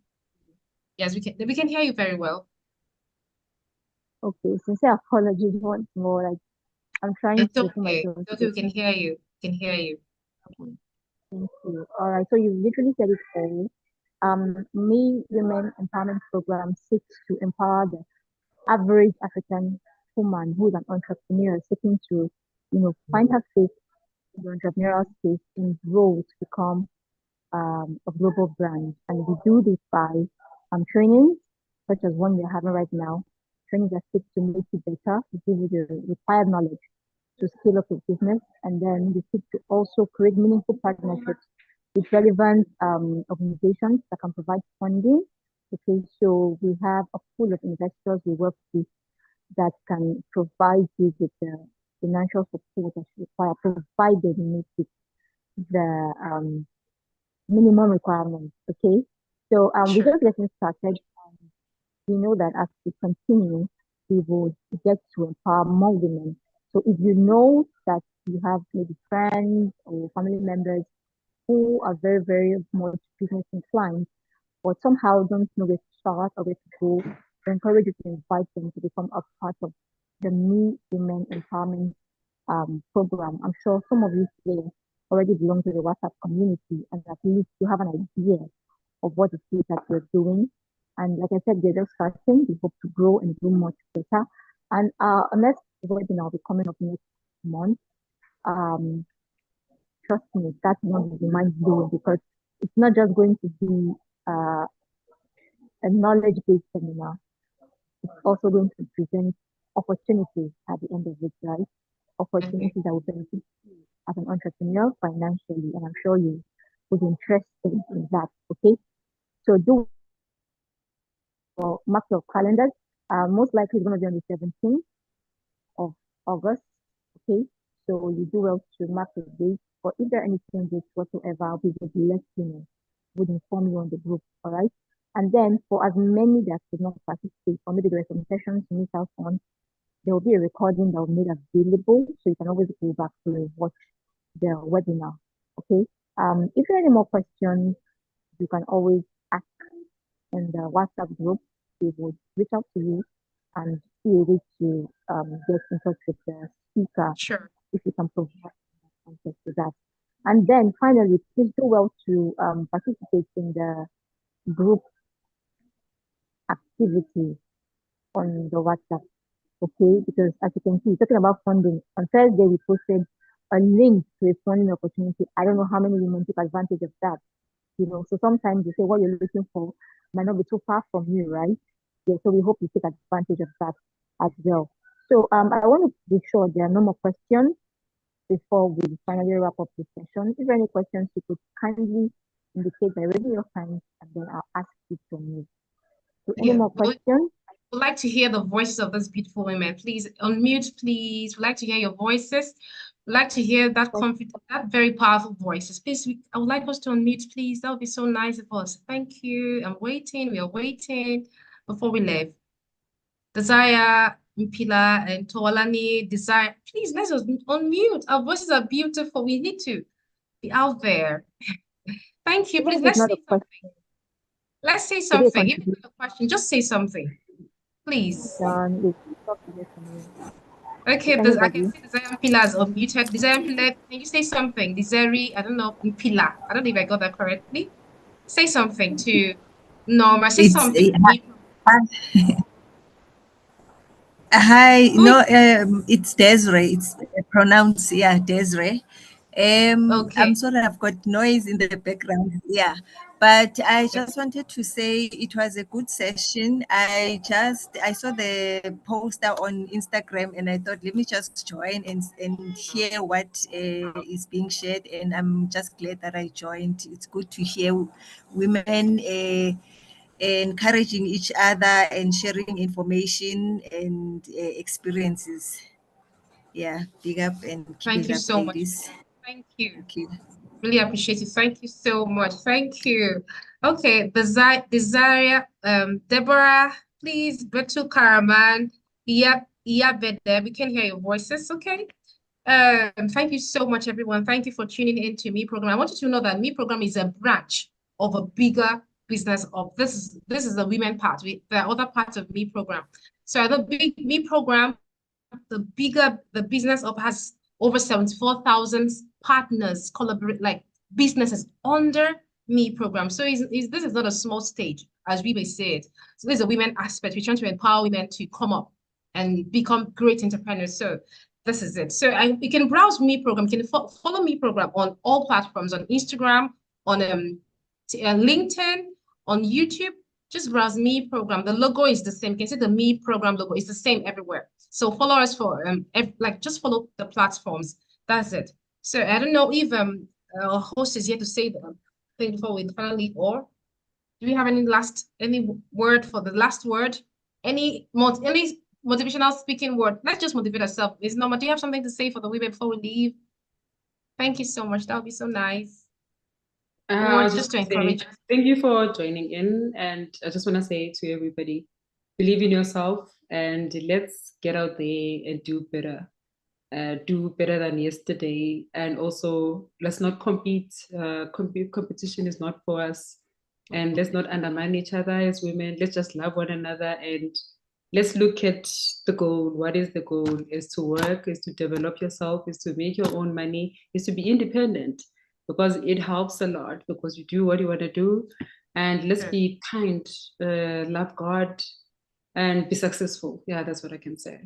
Yes, we can. We can hear you very well. Okay, sincere apologies once more. Like I'm trying It's to okay. do my best. Okay, we can hear you. We can hear you. Okay, thank you. All right, so you literally said it all. MEEI Women Empowerment Program seeks to empower the average African woman who is an entrepreneur seeking to, find her faith in the entrepreneurial space and grow to become a global brand. And we do this by trainings, such as one we're having right now, trainings that seek to make you better, to give you the required knowledge to scale up your business. And then we seek to also create meaningful partnerships with relevant organizations that can provide funding. Okay, so we have a pool of investors we work with that can provide you with the financial support that you require, provided you meet with the minimum requirements. Okay, so we're just getting started. We know that as we continue, we will get to empower more women. So if you know that you have maybe friends or family members who are very, very much business inclined, but somehow don't know where to start or where to go, I encourage you to invite them to become a part of the MEEI Women Empowerment program. I'm sure some of you today already belong to the WhatsApp community, and at least you have an idea of what it is that we're doing. And like I said, we're just starting. We hope to grow and do much better. And our next webinar will be coming up next month. Trust me, that one will be mind-blowing because it's not just going to be a knowledge-based seminar. It's also going to present opportunities at the end of it, right? Opportunities that will benefit you as an entrepreneur financially, and I'm sure you would be interested in that. Okay, so do mark your calendars. Most likely it's going to be on the 17th of August. Okay, so you do well to mark the date. Or if there are any changes whatsoever, we will let you know. We'll inform you on the group. All right. And then for as many that did not participate, or maybe there were some sessions you missed out on, there will be a recording that will be made available, so you can always go back to watch the webinar. Okay. If you have any more questions, you can always ask in the WhatsApp group. We will reach out to you and be able to get in touch with the speaker. Sure. If you can provide answers to that. And then finally, please do well to participate in the group activity on the WhatsApp. Okay, because as you can see, talking about funding, on Thursday we posted a link to a funding opportunity. I don't know how many women took advantage of that. So sometimes you say what you're looking for might not be too far from you, right? Yeah, so we hope you take advantage of that as well. So I want to be sure there are no more questions before we finally wrap up the session. If there are any questions, you could kindly indicate by raising your hand, and then I'll ask you to move. So any more questions? We'd like to hear the voices of these beautiful women. Please unmute, please. We'd like to hear your voices. like to hear that confident, that very powerful voices. Please, I would like us to unmute, please. That would be so nice of us. Thank you. I'm waiting. We are waiting before we leave. Desire, Mpila, and Towalani, Desire. Please, let's just unmute. Our voices are beautiful. We need to be out there. Thank you. Please, Even if it's let's not say a something. question, Let's say it is a something. If contribution. it's not a question, just say something. Please. It's love to hear from you. Okay, I Anybody? can see Desire Mpila is unmuted. Desire Mpila, can you say something? Desiree, I don't know, Mpila. I don't know if I got that correctly. Say something to Norma. Say It's something. hi. Who No, is it's Desiree. It's pronounced, yeah, Desiree. I'm okay? sorry, I've got noise in the background. Yeah, but I just wanted to say it was a good session. I saw the poster on Instagram and I thought, let me just join and hear what is being shared. And I'm just glad that I joined. It's good to hear women encouraging each other and sharing information and experiences. Yeah, big up and keep Thank it you up, so much. ladies. Thank you. Thank you. Really appreciate it. Thank you so much. Thank you. Okay, Desire, Deborah, please, Betu Karaman, Bede, we can hear your voices, okay? Thank you so much, everyone. Thank you for tuning in to Me Program. I want you to know that Me Program is a branch of a bigger business of this is the women part. There are other parts of Me Program. So the big Me Program, the business of has over 74,000 partners collaborate, like businesses under Me Program. So this is not a small stage, as we may say it. So there's a women aspect. We're trying to empower women to come up and become great entrepreneurs. So this is it. So you can browse Me Program. You can follow Me Program on all platforms, on Instagram, on LinkedIn, on YouTube. Just browse Me Program. The logo is the same. You can see the Me Program logo. It's the same everywhere. So follow us for just follow the platforms. That's it. So I don't know if our host is here to say the thing before we finally, or do we have any word for the last word? Any motivational speaking word? Let's just motivate ourselves. Norma, do you have something to say for the women before we leave? Thank you so much. That would be so nice. Just to encourage us. Thank you for joining in. And I just want to say to everybody, believe in yourself and let's get out there and do better. Do better than yesterday. And also, let's not compete. Competition is not for us. And let's not undermine each other as women. Let's just love one another and let's look at the goal. What is the goal? Is to work, is to develop yourself, is to make your own money, is to be independent, because it helps a lot because you do what you want to do. And let's be kind, love God, and be successful. Yeah, that's what I can say.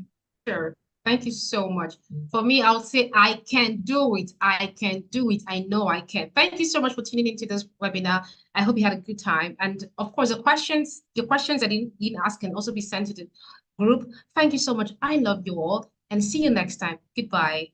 Sure. Thank you so much. For me, I would say I can do it. I can do it. I know I can. Thank you so much for tuning into this webinar. I hope you had a good time. And of course, your questions that you didn't ask can also be sent to the group. Thank you so much. I love you all and see you next time. Goodbye.